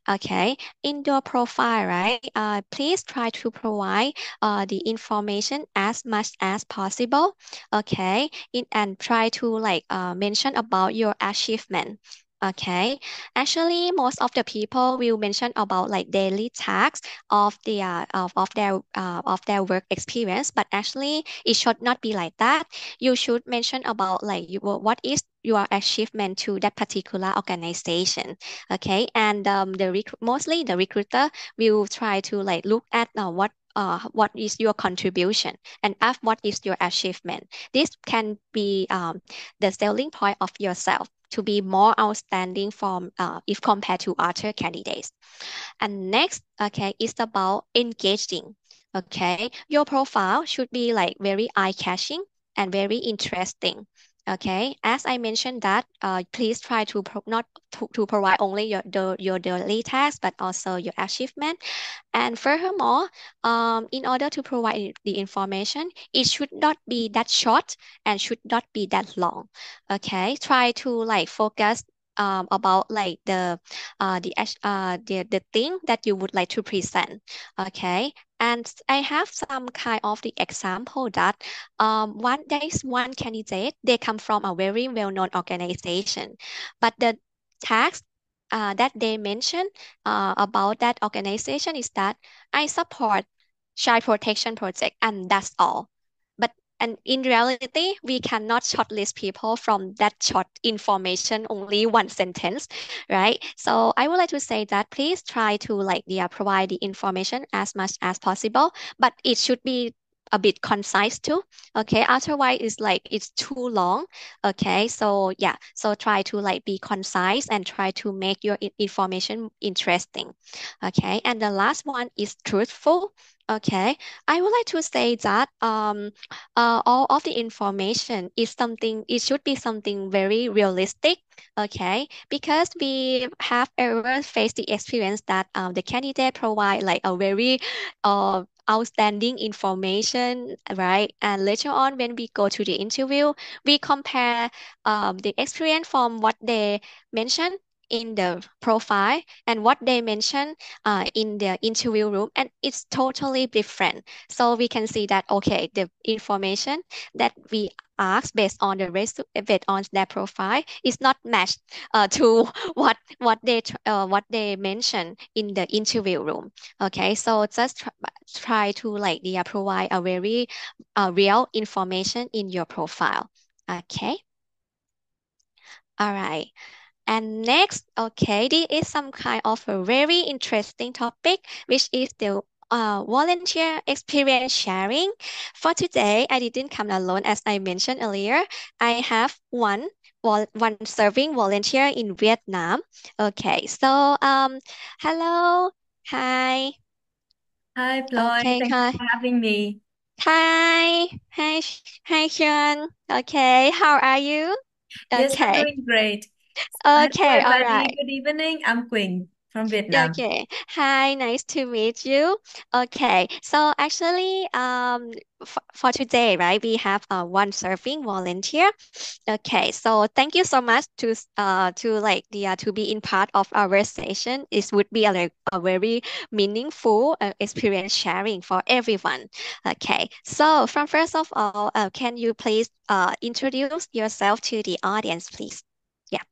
Okay, in your profile, right? Please try to provide the information as much as possible. Okay, and try to like mention about your achievement. Okay, actually, most of the people will mention about like daily tasks of their work experience, but actually, it should not be like that. You should mention about like what is your achievement to that particular organization. Okay, and mostly the recruiter will try to like look at what is your contribution and ask what is your achievement. This can be the selling point of yourself to be more outstanding from if compared to other candidates. And next, okay, is about engaging. Okay, your profile should be like very eye-catching and very interesting. Okay, as I mentioned that, please try to not to provide only your daily tasks, but also your achievement. And furthermore, in order to provide the information, it should not be that short and should not be that long. Okay, try to like focus about like the thing that you would like to present. Okay, and I have some kind of the example that there is one candidate, they come from a very well-known organization, but the task that they mentioned about that organization is that I support child protection project, and that's all. And in reality, we cannot shortlist people from that short information, only one sentence, right? So I would like to say that please try to like provide the information as much as possible, but it should be a bit concise too. Okay, otherwise it's too long. Okay, so yeah, so try to like be concise and try to make your information interesting. Okay, and the last one is truthful. Okay, I would like to say that all of the information is something, it should be something very realistic. Okay, because we have ever faced the experience that the candidate provide like a very outstanding information, right? And later on, when we go to the interview, we compare the experience from what they mentioned in the profile and what they mention in the interview room, and it's totally different. So we can see that okay, the information that we ask based on based on their profile is not matched to what they mention in the interview room. Okay, so just try to like provide a very real information in your profile. Okay. All right. And next, okay, this is some kind of a very interesting topic, which is the volunteer experience sharing. For today, I didn't come alone, as I mentioned earlier. I have one serving volunteer in Vietnam. Okay, so hello, hi. Hi, Ploy. Okay, Thank hi. you for having me. Hi, Sean. Okay, how are you? Yes, I'm Okay. doing great. Okay, all Everybody, right. good evening. I'm Quỳnh from Vietnam. Okay. Hi, nice to meet you. Okay. So actually, for today, right, we have one surfing volunteer. Okay. So thank you so much to like to be in part of our session. It would be like a very meaningful experience sharing for everyone. Okay. So from first of all, can you please introduce yourself to the audience, please? Yeah.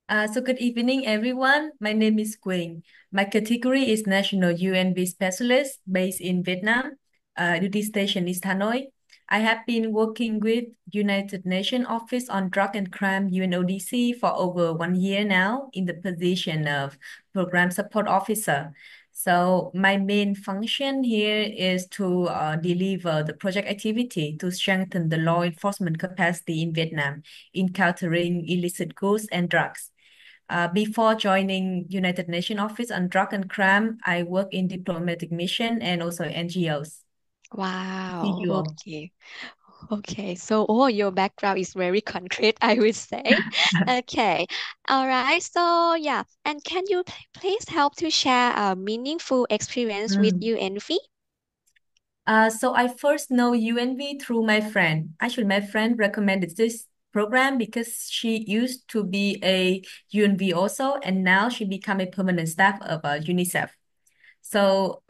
So good evening, everyone. My name is Quỳnh. My category is National UNV Specialist based in Vietnam. Duty station is Hanoi. I have been working with United Nations Office on Drug and Crime UNODC for over 1 year now in the position of Program Support Officer. So my main function here is to deliver the project activity to strengthen the law enforcement capacity in Vietnam in countering illicit goods and drugs. Before joining United Nations Office on Drug and Crime, I work in diplomatic mission and also NGOs. Wow. You all. Okay. Okay. So, your background is very concrete, I would say. Okay. All right. So, yeah. And can you please help to share a meaningful experience with UNV? So I first know UNV through my friend. Actually, my friend recommended this program because she used to be a UNV also, and now she become a permanent staff of UNICEF. So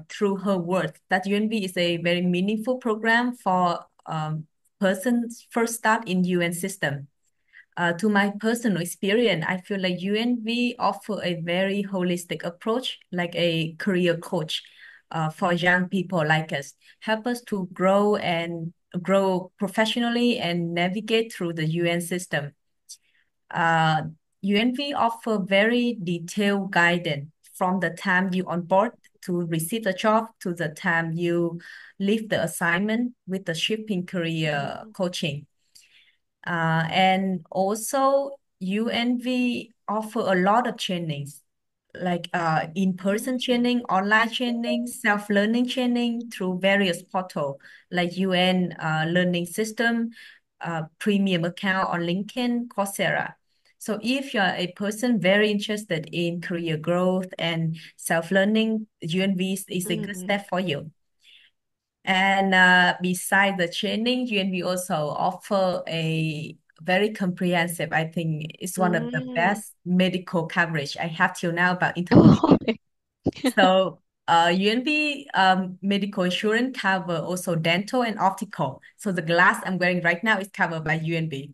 through her words, that UNV is a very meaningful program for persons first start in UN system. To my personal experience, I feel like UNV offer a very holistic approach, like a career coach for young people like us, help us to grow professionally and navigate through the UN system. UNV offer very detailed guidance from the time you on board to receive the job to the time you leave the assignment with the shipping career coaching. And also UNV offer a lot of trainings like in-person training, online training, self-learning training through various portals like UN learning system, premium account on LinkedIn, Coursera. So if you're a person very interested in career growth and self-learning, UNV is a good step for you. And besides the training, UNV also offer a very comprehensive, I think it's one of the best medical coverage I have till now about intercommunity. So UNV medical insurance cover also dental and optical. So the glass I'm wearing right now is covered by UNV.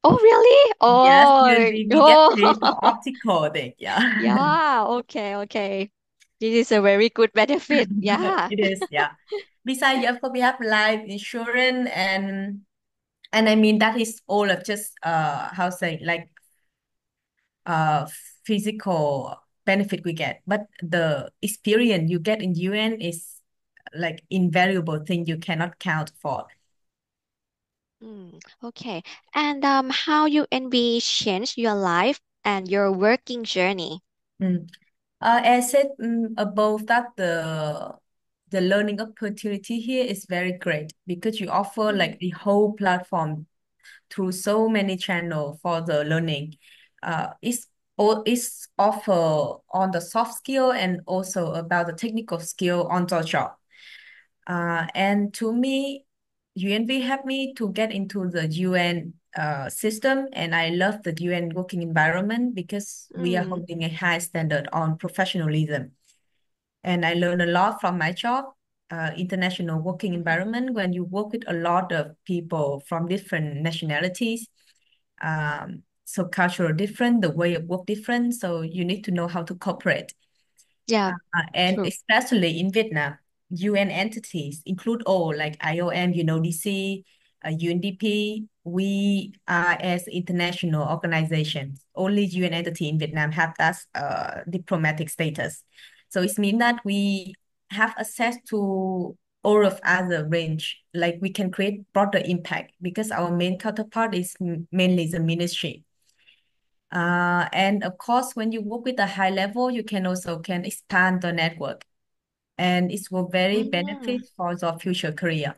Oh, really? Yes, Oh, UNV, we get paid for optical thing. Yeah. yeah. Okay, okay. This is a very good benefit. Yeah. It is, yeah. Besides, of course, we have life insurance and I mean that is all of just how say like uh physical benefit we get, but the experience you get in UN is like invaluable thing you cannot count for. Okay. And how UNV changed your life and your working journey? As said above that the learning opportunity here is very great because you offer like the whole platform through so many channels for the learning. It's offer on the soft skill and also about the technical skill on the job. And to me, UNV helped me to get into the UN system, and I love the UN working environment because we are holding a high standard on professionalism. And I learned a lot from my job, international working environment, when you work with a lot of people from different nationalities. So cultural different, the way of work different, so you need to know how to cooperate. Yeah, and true. especially in Vietnam, UN entities include all like IOM, UNODC, UNDP. We are as international organizations. Only UN entity in Vietnam have that diplomatic status. So it means that we have access to all of other range. Like we can create broader impact because our main counterpart is mainly the ministry. And of course, when you work with a high level, you can also can expand the network, and it will very benefit for your future career.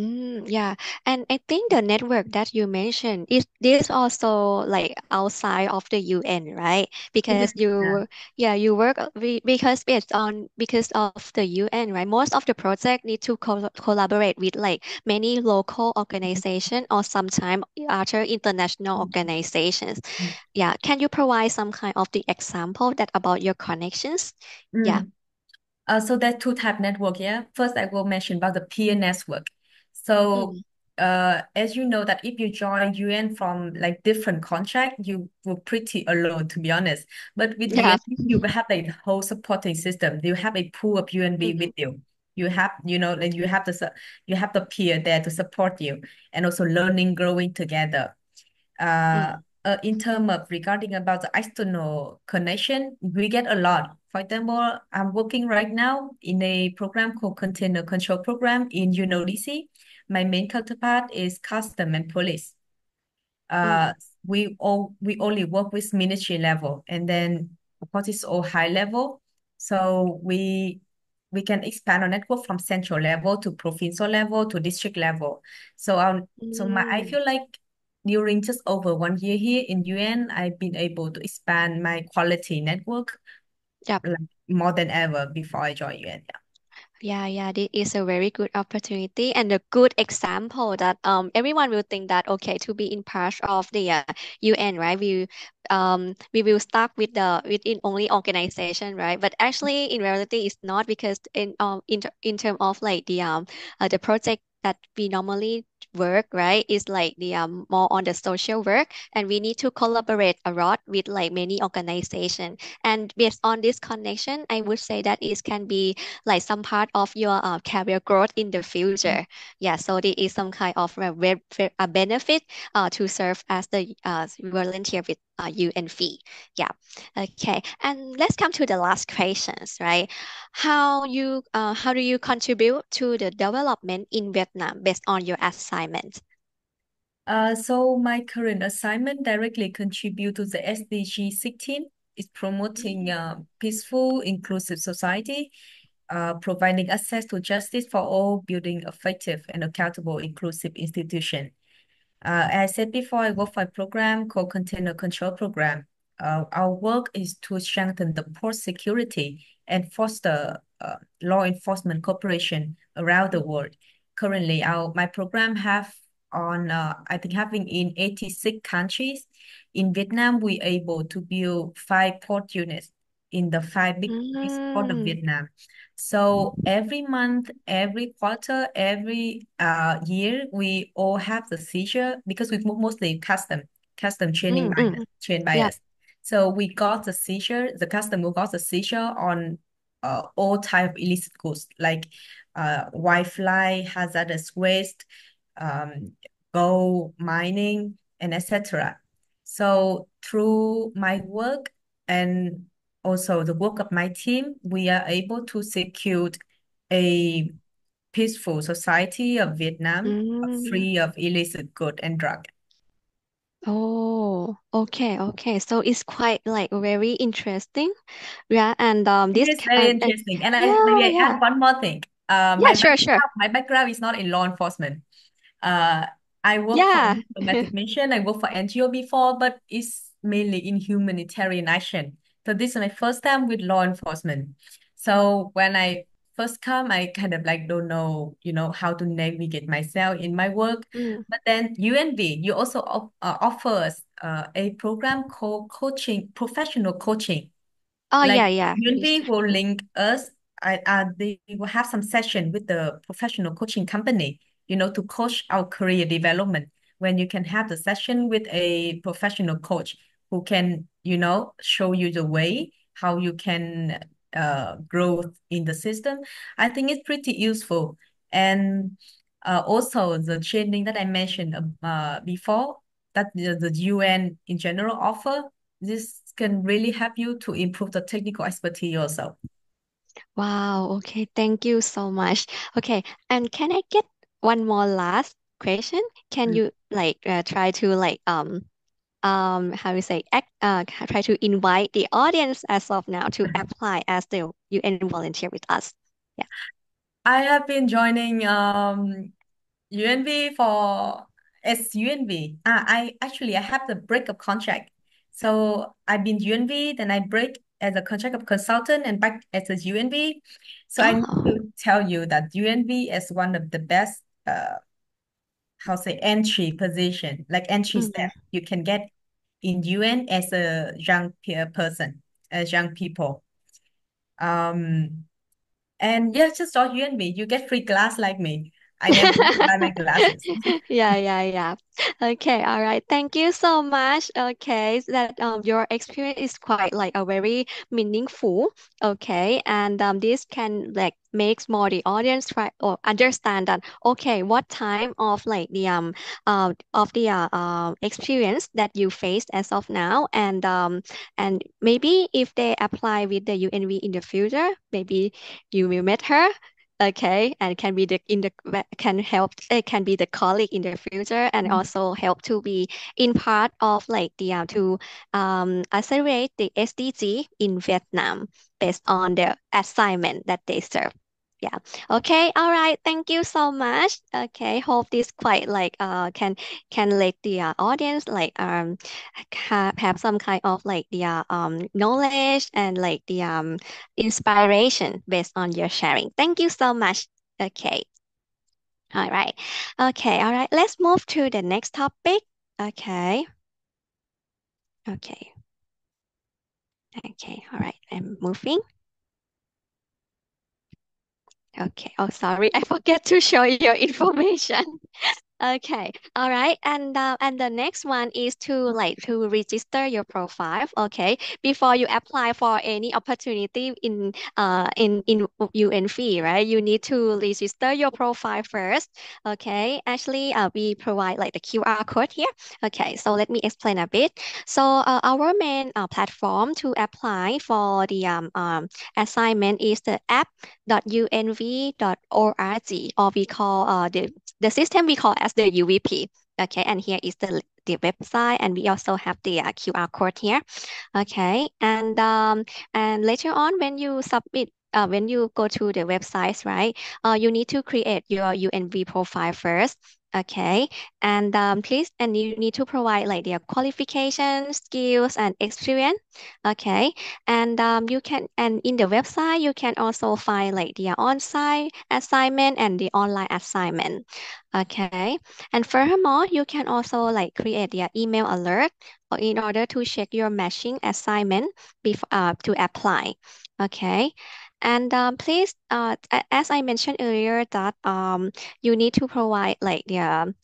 Yeah, and I think the network that you mentioned is this also like outside of the UN, right? Because you work because of the UN, right? Most of the project need to collaborate with like many local organization or sometimes other international organizations. Yeah, can you provide some kind of the example that about your connections? Yeah. So there's two type network, yeah. First, I will mention about the peer network. So as you know that if you join UN from like different contract, you were pretty alone, to be honest. But with Yeah. UNV, you have like the whole supporting system. You have a pool of UNV with you. You have, like you have the peer there to support you, and also learning, growing together. In terms of regarding about the external connection, we get a lot. For example, I'm working right now in a program called Container Control Program in UNODC. My main counterpart is custom and police. We only work with ministry level, and then of course it's all high level. So we can expand our network from central level to provincial level to district level. So I feel like during just over 1 year here in UN, I've been able to expand my quality network like more than ever before I joined UN. Yeah, this is a very good opportunity and a good example that everyone will think that okay, to be in part of the UN, right? We will start with the within only organization, right? But actually, in reality, it's not, because in terms of like the project that we normally work, right, is like the more on the social work, and we need to collaborate a lot with like many organizations. And based on this connection, I would say that it can be like some part of your career growth in the future. Yeah, so there is some kind of a benefit to serve as the volunteer with UNV. Yeah. Okay. And let's come to the last questions, right? How do you contribute to the development in Vietnam based on your assignment? So my current assignment directly contribute to the SDG 16. It's promoting peaceful, inclusive society, providing access to justice for all, building effective and accountable inclusive institution. As I said before, I work for a program called Container Control Program. Our work is to strengthen the port security and foster law enforcement cooperation around the world. Currently, my program have I think having in 86 countries. In Vietnam, we able to build 5 port units in the 5 biggest port of Vietnam. So every month, every quarter, every year, we all have the seizure because we mostly custom training trained by us. So we got the seizure, the customer got the seizure on all type of illicit goods like Wi-Fi, hazardous waste, gold mining, and etc. So through my work and also the work of my team, we are able to secure a peaceful society of Vietnam, free of illicit good and drug. Oh, okay. So it's quite like very interesting. Yeah, and It is very interesting. And maybe I add one more thing. Sure. My background is not in law enforcement. I work for diplomatic mission. I work for NGO before, but it's mainly in humanitarian action. So this is my first time with law enforcement. So when I first come, I kind of like don't know, how to navigate myself in my work. But then UNV, you also offers a program called professional coaching. UNV will link us. They will have some session with the professional coaching company, to coach our career development. When you can have the session with a professional coach who can, show you the way how you can grow in the system, I think it's pretty useful. And also the training that I mentioned before, that the UN in general offer, this can really help you to improve the technical expertise also. Wow, okay, thank you so much. Okay, and can I get one more last question? Can you like try to like how you say try to invite the audience as of now to apply as the UN volunteer with us? Yeah. I have been joining UNV as UNV. I have the break of contract. So I've been UNV, then I break as a contract of consultant and back as a UNV. So I need to tell you that UNV is one of the best entry position, like entry step you can get in UN as a young person, as young people. And yeah, just join UNV. You get free class like me. I never buy my glasses. Yeah. Okay, all right. Thank you so much. Okay, that your experience is quite like a very meaningful. Okay, and this can like makes more the audience try or understand that okay, what time of like the experience that you faced as of now, and maybe if they apply with the UNV in the future, maybe you will meet her. Okay, and can be the in the can help it can be the colleague in the future and also help to be in part of like the to accelerate the SDG in Vietnam based on the assignment that they serve. Yeah. Okay. All right. Thank you so much. Okay. Hope this quite like can let the audience like have some kind of like the knowledge and like the inspiration based on your sharing. Thank you so much. Okay. All right. Okay. All right. Let's move to the next topic. Okay. Okay. Okay. All right. I'm moving. Okay. Oh, sorry. I forget to show your information. Okay, all right, and the next one is to register your profile. Okay, before you apply for any opportunity in UNV, right? You need to register your profile first. Okay, actually, we provide like the QR code here. Okay, so let me explain a bit. So our main platform to apply for the assignment is the app.unv.org, or we call the system we call as the UVP. Okay, and here is the website, and we also have the QR code here. Okay, and later on when you submit. When you go to the websites, right? You need to create your UNV profile first. Okay, and and you need to provide like their qualifications, skills, and experience. Okay, and and in the website you can also find like the on-site assignment and the online assignment. Okay, and furthermore, you can also like create your email alert or in order to check your matching assignment before to apply. Okay, and please, as I mentioned earlier, that you need to provide like the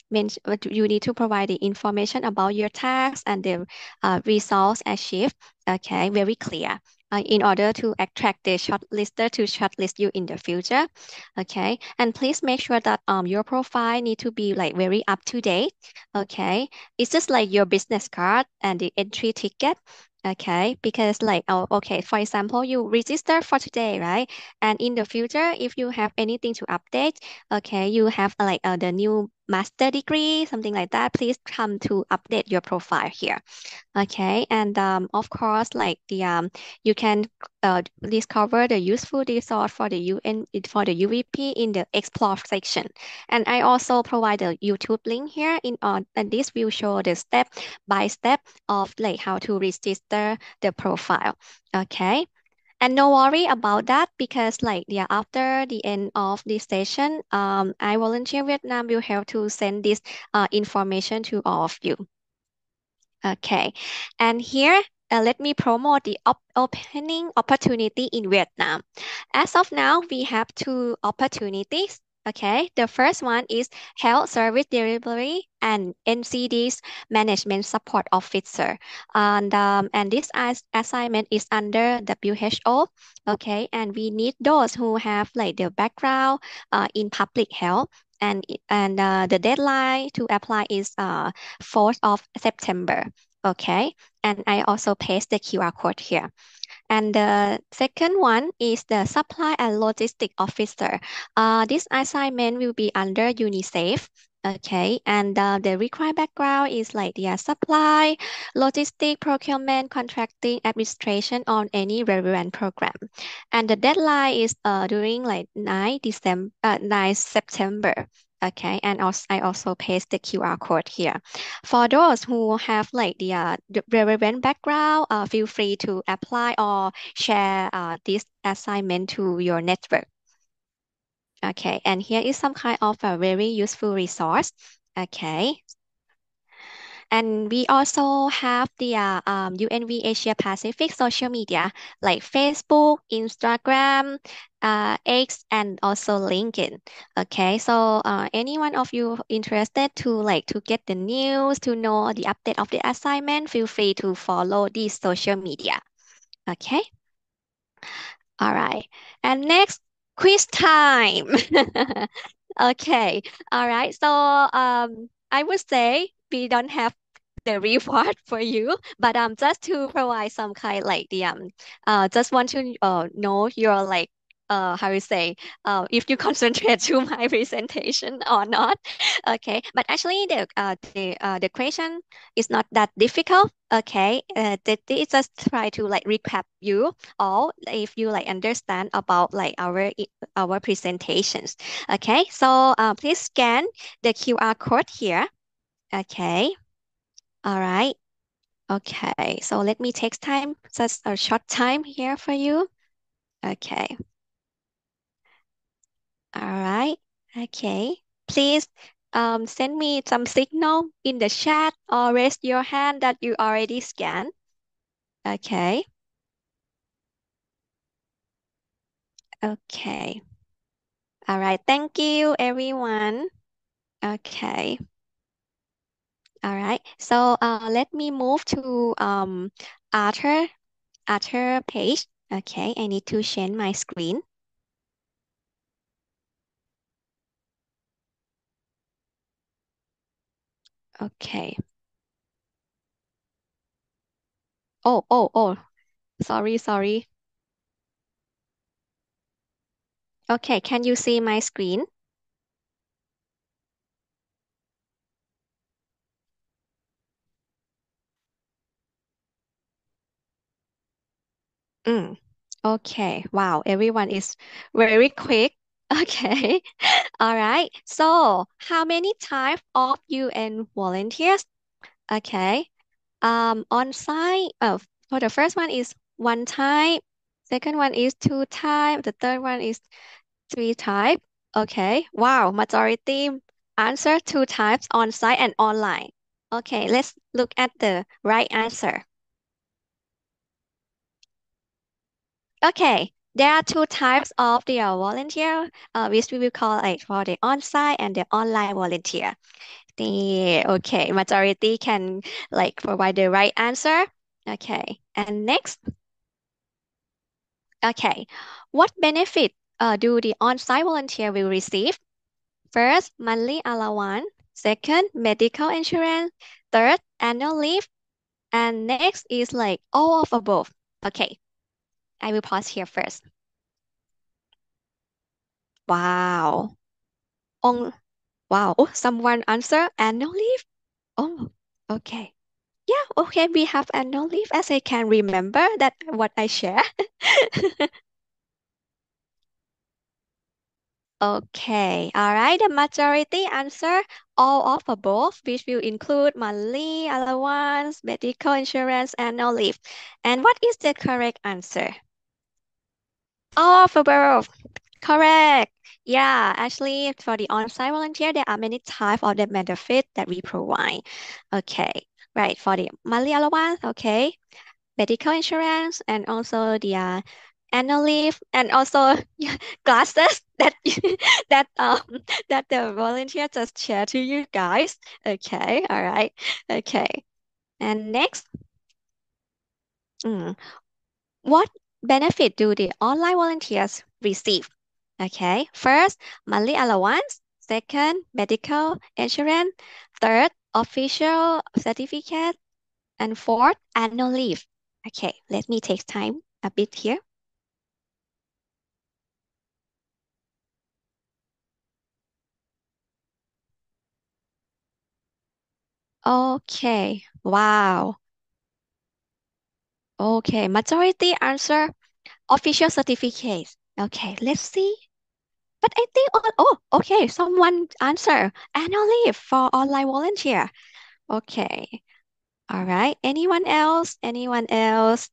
you need to provide the information about your tasks and the results achieved. Okay, very clear. In order to attract the shortlister to shortlist you in the future. Okay, and please make sure that your profile need to be like very up to date. Okay, it's just like your business card and the entry ticket. Okay, because like, oh, okay, for example, you register for today, right? And in the future, if you have anything to update, okay, you have like the new master degree, something like that, please come to update your profile here. Okay, and of course, like the you can discover the useful resource for the for the UVP in the explore section. And I also provide a YouTube link here and this will show the step by step of like how to register the profile. Okay. And no worry about that because like yeah, after the end of this session, iVolunteer Vietnam will help to send this information to all of you. Okay, and here let me promote the opening opportunity in Vietnam. As of now, we have two opportunities. Okay, the first one is Health Service Delivery and NCD's Management Support Officer. And this assignment is under WHO. Okay, and we need those who have like the background in public health. And the deadline to apply is 4th of September. Okay, and I also paste the QR code here. And the second one is the Supply and Logistic Officer. This assignment will be under UNICEF. Okay, and the required background is like the supply, logistic, procurement, contracting, administration on any relevant program. And the deadline is during like 9 September. Okay, and also I also paste the QR code here. For those who have like the relevant background, feel free to apply or share this assignment to your network. Okay, and here is some kind of a very useful resource. Okay. And we also have the UNV Asia Pacific social media like Facebook, Instagram, X, and also LinkedIn. Okay, so any one of you interested to get the news, to know the update of the assignment, feel free to follow these social media. Okay. All right. And next, quiz time. Okay. All right. So I would say we don't have the reward for you, but just to provide some kind like the just want to know your like how you say if you concentrate to my presentation or not. Okay, but actually the question is not that difficult. Okay, they just try to like recap you all if you like understand about like our presentations. Okay, so please scan the QR code here. Okay. All right. Okay. So let me take time, just a short time here for you. Okay. All right. Okay. Please send me some signal in the chat or raise your hand that you already scanned. Okay. Okay. All right. Thank you, everyone. Okay. All right. So let me move to other page. Okay. I need to change my screen. Okay. Oh. Sorry. Okay, can you see my screen? Okay. Wow, everyone is very quick. Okay. All right. So, how many types of UN volunteers? Okay. On site, for the first one is one type, second one is two type, the third one is three type. Okay. Wow, majority answer two types on site and online. Okay, let's look at the right answer. Okay, there are two types of the volunteer, which we will call like for the on-site and the online volunteer. Okay, majority can like provide the right answer. Okay, and next. Okay, what benefit do the on-site volunteer will receive? First, monthly allowance. Second, medical insurance. Third, annual leave. And next is like all of above. Okay, I will pause here first. Wow. On, wow. Oh, someone answer annual leave. Oh, okay. Yeah, okay, we have annual leave as I can remember that what I share. Okay, all right. The majority answer all of above, which will include monthly allowance, medical insurance, annual leave. And what is the correct answer? All of above. Correct. Yeah, actually, for the on-site volunteer, there are many types of the benefit that we provide. Okay, right. For the monthly allowance, okay, medical insurance, and also the annual leave, and also classes that that that the volunteer just share to you guys. Okay, all right. Okay, and next, what benefit do the online volunteers receive? Okay, first, monthly allowance. Second, medical insurance. Third, official certificate. And fourth, annual leave. Okay, let me take time a bit here. Okay, wow. Okay, majority answer official certificates. Okay, let's see. But I think, okay, someone answer annual leave for online volunteer. Okay, all right. Anyone else? Anyone else?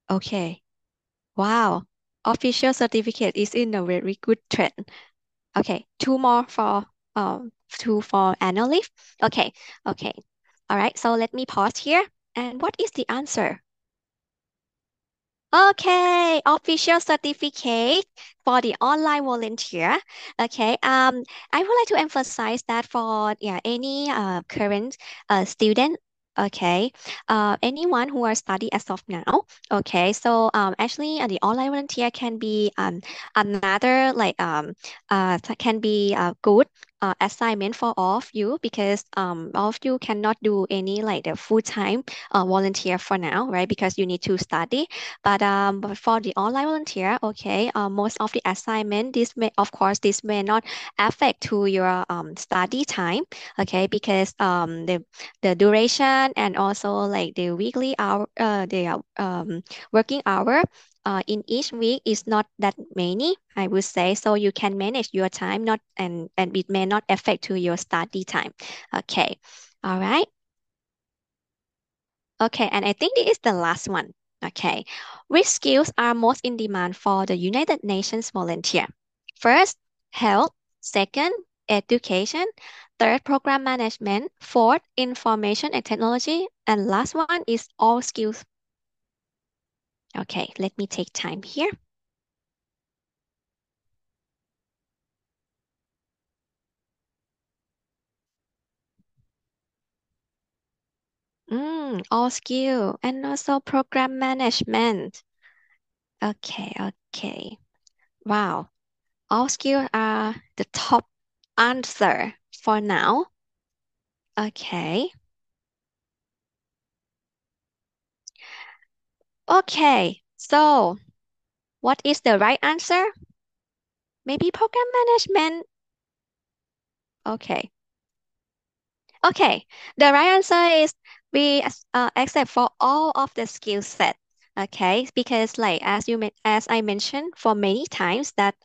Okay, wow. Official certificate is in a very good trend. Okay, two more for annual leave. Okay. All right, so let me pause here. And what is the answer? Okay, official certificate for the online volunteer. Okay, I would like to emphasize that for any current student. Okay, anyone who are studying as of now. Okay, so actually the online volunteer can be another can be a good assignment for all of you because all of you cannot do any like the full-time volunteer for now, right? Because you need to study. But for the online volunteer, okay, most of the assignment, this may not affect to your study time, okay, because the duration and also like the weekly hour, the working hour in each week is not that many, I would say. So you can manage your time, not and it may not affect to your study time. Okay, all right. Okay, and I think this is the last one. Okay, which skills are most in demand for the United Nations volunteer? First, health. Second, education. Third, program management. Fourth, information and technology. And last one is all skills. Okay, let me take time here. All skill and also program management. Okay, okay. Wow. All skill are the top answer for now. Okay. Okay. So, what is the right answer? Maybe program management. Okay. Okay. The right answer is we accept for all of the skill set. Okay, because like as I mentioned for many times that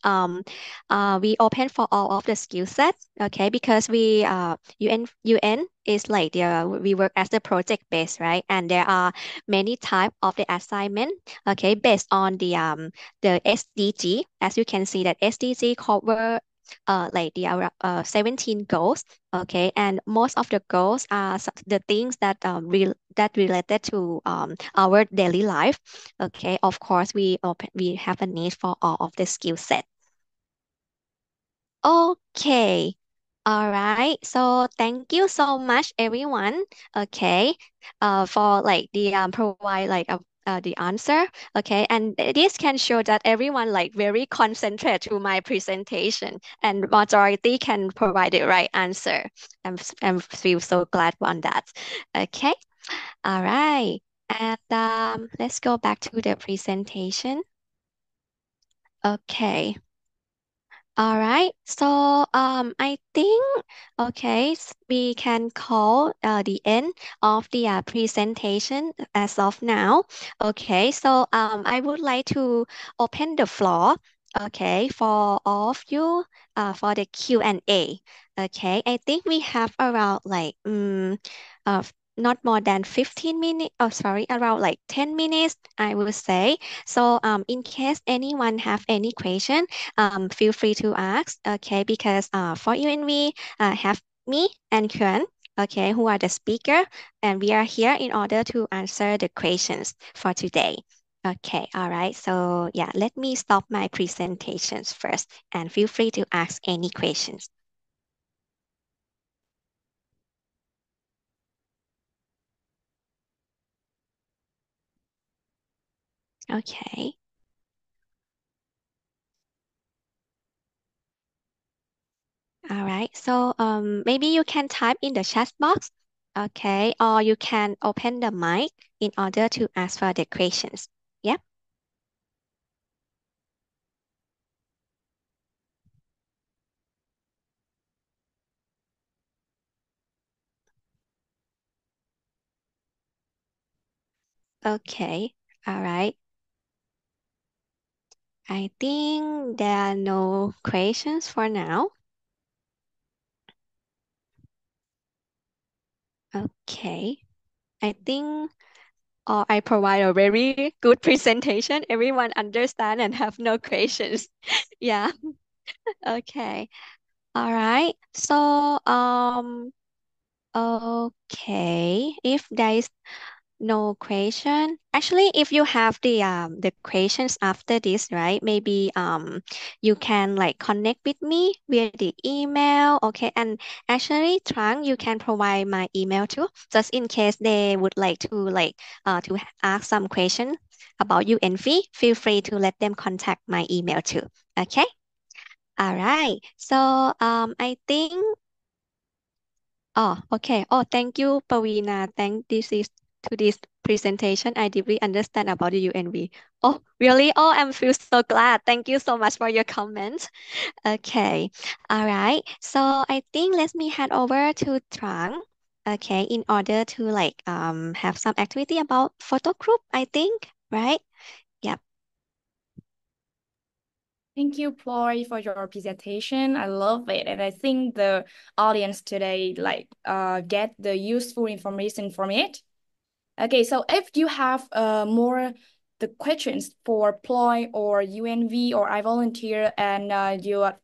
we open for all of the skill sets. Okay, because we UN is like we work as a project based, right? And there are many type of the assignment. Okay, based on the SDG. As you can see that SDG cover like the 17 goals. Okay, and most of the goals are the things that that related to our daily life. Okay, of course we have a need for all of the skill set. Okay. All right. So thank you so much, everyone. Okay. For like the provide like the answer. Okay. And this can show that everyone like very concentrate to my presentation and majority can provide the right answer. I'm feel so glad on that. Okay. All right. And let's go back to the presentation. Okay. All right. So I think okay, we can call the end of the presentation as of now. Okay. So I would like to open the floor. Okay, for all of you, for the Q&A. Okay, I think we have around like uh, not more than 15 minutes. Oh, sorry, around like 10 minutes, I would say. So in case anyone have any question feel free to ask, okay, because for UNV, have me and Kuan, okay, who are the speaker, and we are here in order to answer the questions for today. Okay, all right, so yeah, let me stop my presentations first, and feel free to ask any questions. Okay. All right, so maybe you can type in the chat box, okay, or you can open the mic in order to ask for the questions. Yeah. Okay, all right. I think there are no questions for now. Okay, I think I provide a very good presentation. Everyone understand and have no questions. Yeah. Okay. All right. So Okay, if there is no question, actually, if you have the questions after this, right? Maybe you can like connect with me via the email, okay? And actually, Trang, you can provide my email too, just in case they would like to ask some question about UNV. Feel free to let them contact my email too, okay? All right. So I think. Oh, okay. Oh, thank you, Pavina. Thank this is to this presentation. I deeply understand about the UNV. Oh, really? Oh, I feel so glad. Thank you so much for your comment. Okay. All right. So I think let me hand over to Trang. Okay, in order to have some activity about photo group, I think, right? Yep. Thank you, Ploy, for your presentation. I love it, and I think the audience today get the useful information from it. Okay, so if you have more the questions for Ploy or UNV or iVolunteer, and you are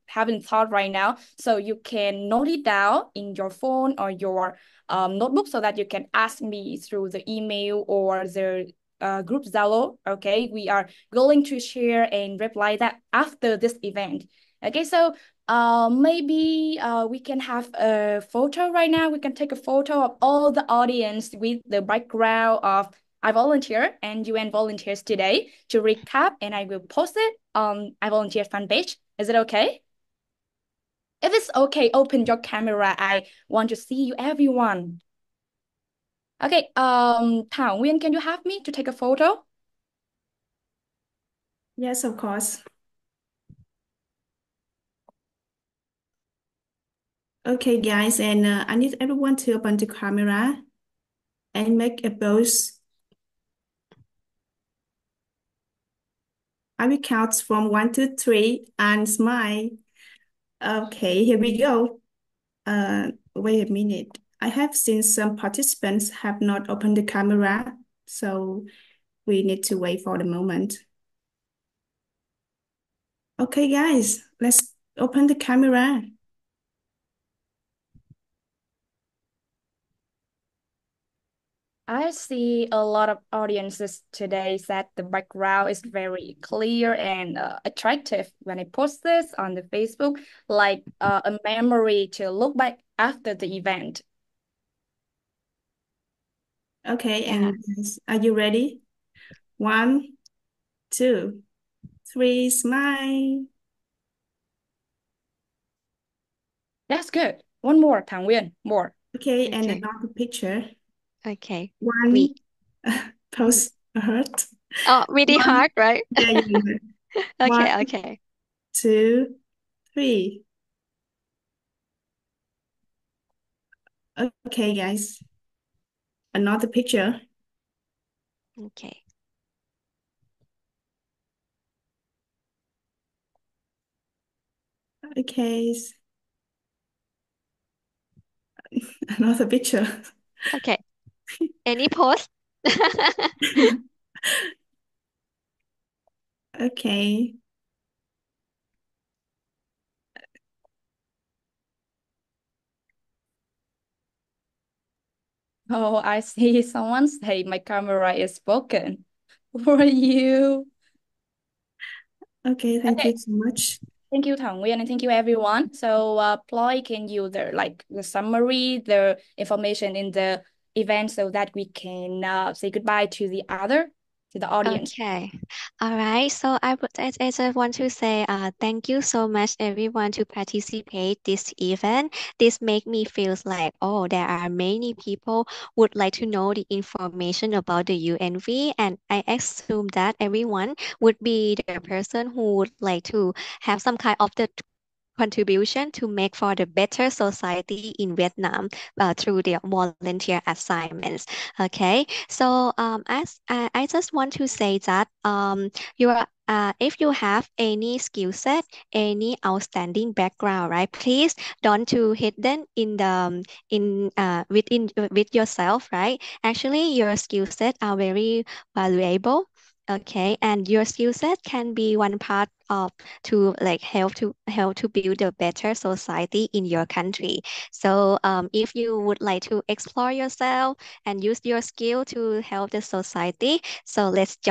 haven't thought right now, so you can note it down in your phone or your notebook so that you can ask me through the email or the group Zalo. Okay, we are going to share and reply that after this event. Okay, so maybe we can have a photo right now. We can take a photo of all the audience with the background of iVolunteer and UN volunteers today to recap, and I will post it on iVolunteer fan page. Is it okay? If it's okay, open your camera. I want to see you, everyone. Okay, Thảo Nguyên, can you help me to take a photo? Yes, of course. Okay, guys, and I need everyone to open the camera and make a pose. I will count from 1 to 3 and smile. Okay, here we go. Wait a minute. I have seen some participants have not opened the camera, so we need to wait for the moment. Okay, guys, let's open the camera. I see a lot of audiences today said the background is very clear and attractive when I post this on the Facebook, like a memory to look back after the event. Okay, and guys, are you ready? 1, 2, 3, smile. That's good. One more, Thảo Nguyên, more. Okay, and another picture. Okay. One, pose heart. Oh, really hard, right? Yeah. Okay, 1, okay. 2, 3. Okay, guys. Another picture. Okay. Okay. Another picture. Okay. Any pose? Okay. Oh, I see someone say my camera is broken. For you. Okay, thank you so much. Thank you, Thảo Nguyên, and thank you, everyone. So, Ploy, can you the summary, the information in the event so that we can say goodbye to the audience. Okay. All right. So I just want to say thank you so much everyone to participate this event. This make me feels like there are many people would like to know the information about the UNV, and I assume that everyone would be the person who would like to have some kind of the contribution to make for the better society in Vietnam through their volunteer assignments. Okay, so as I just want to say that if you have any skill set, any outstanding background, right? Please don't to hidden in the with yourself, right? Actually, your skill set are very valuable. Okay, and your skill set can be one part of to like help to build a better society in your country. So if you would like to explore yourself and use your skill to help the society, so just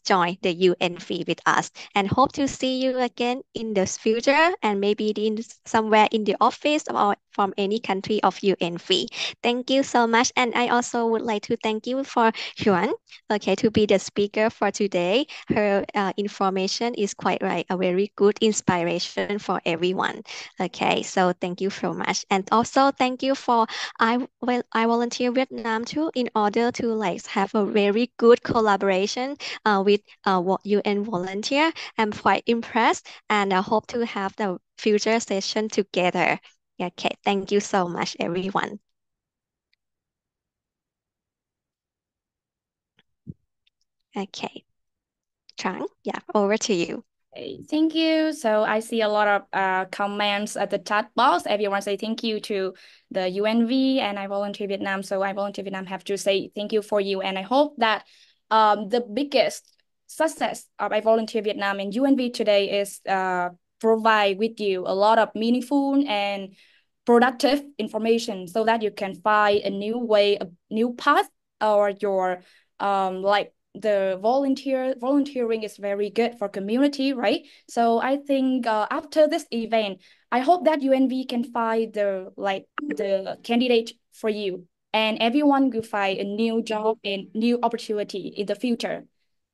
join the UNV with us and hope to see you again in the future and maybe in somewhere in the office or from any country of UNV. Thank you so much. And I also would like to thank you for Yuan, okay, to be the speaker for today. Her information is quite right, a very good inspiration for everyone. Okay, so thank you so much. And also thank you for I volunteer Vietnam too in order to like have a very good collaboration with UN volunteer. I'm quite impressed and I hope to have the future session together. Okay, thank you so much, everyone. Okay, Trang, yeah, over to you. Okay, thank you. So I see a lot of comments at the chat box. Everyone say thank you to the UNV and I Volunteer Vietnam. So I Volunteer Vietnam have to say thank you for you. And I hope that the biggest success of I Volunteer Vietnam and UNV today is provide with you a lot of meaningful and productive information so that you can find a new way, a new path, or your like the volunteering is very good for community, right? So I think after this event, I hope that UNV can find the candidate for you, and everyone will find a new job and new opportunity in the future.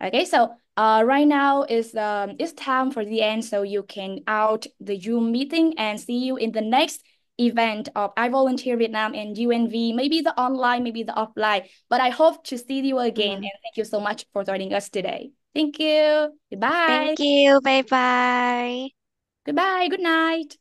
Okay, so right now is it's time for the end, so you can out the Zoom meeting and see you in the next event of I Volunteer Vietnam and UNV, maybe the online, maybe the offline, but I hope to see you again. And thank you so much for joining us today. Thank you. Goodbye. Thank you. Bye bye. Goodbye. Good night.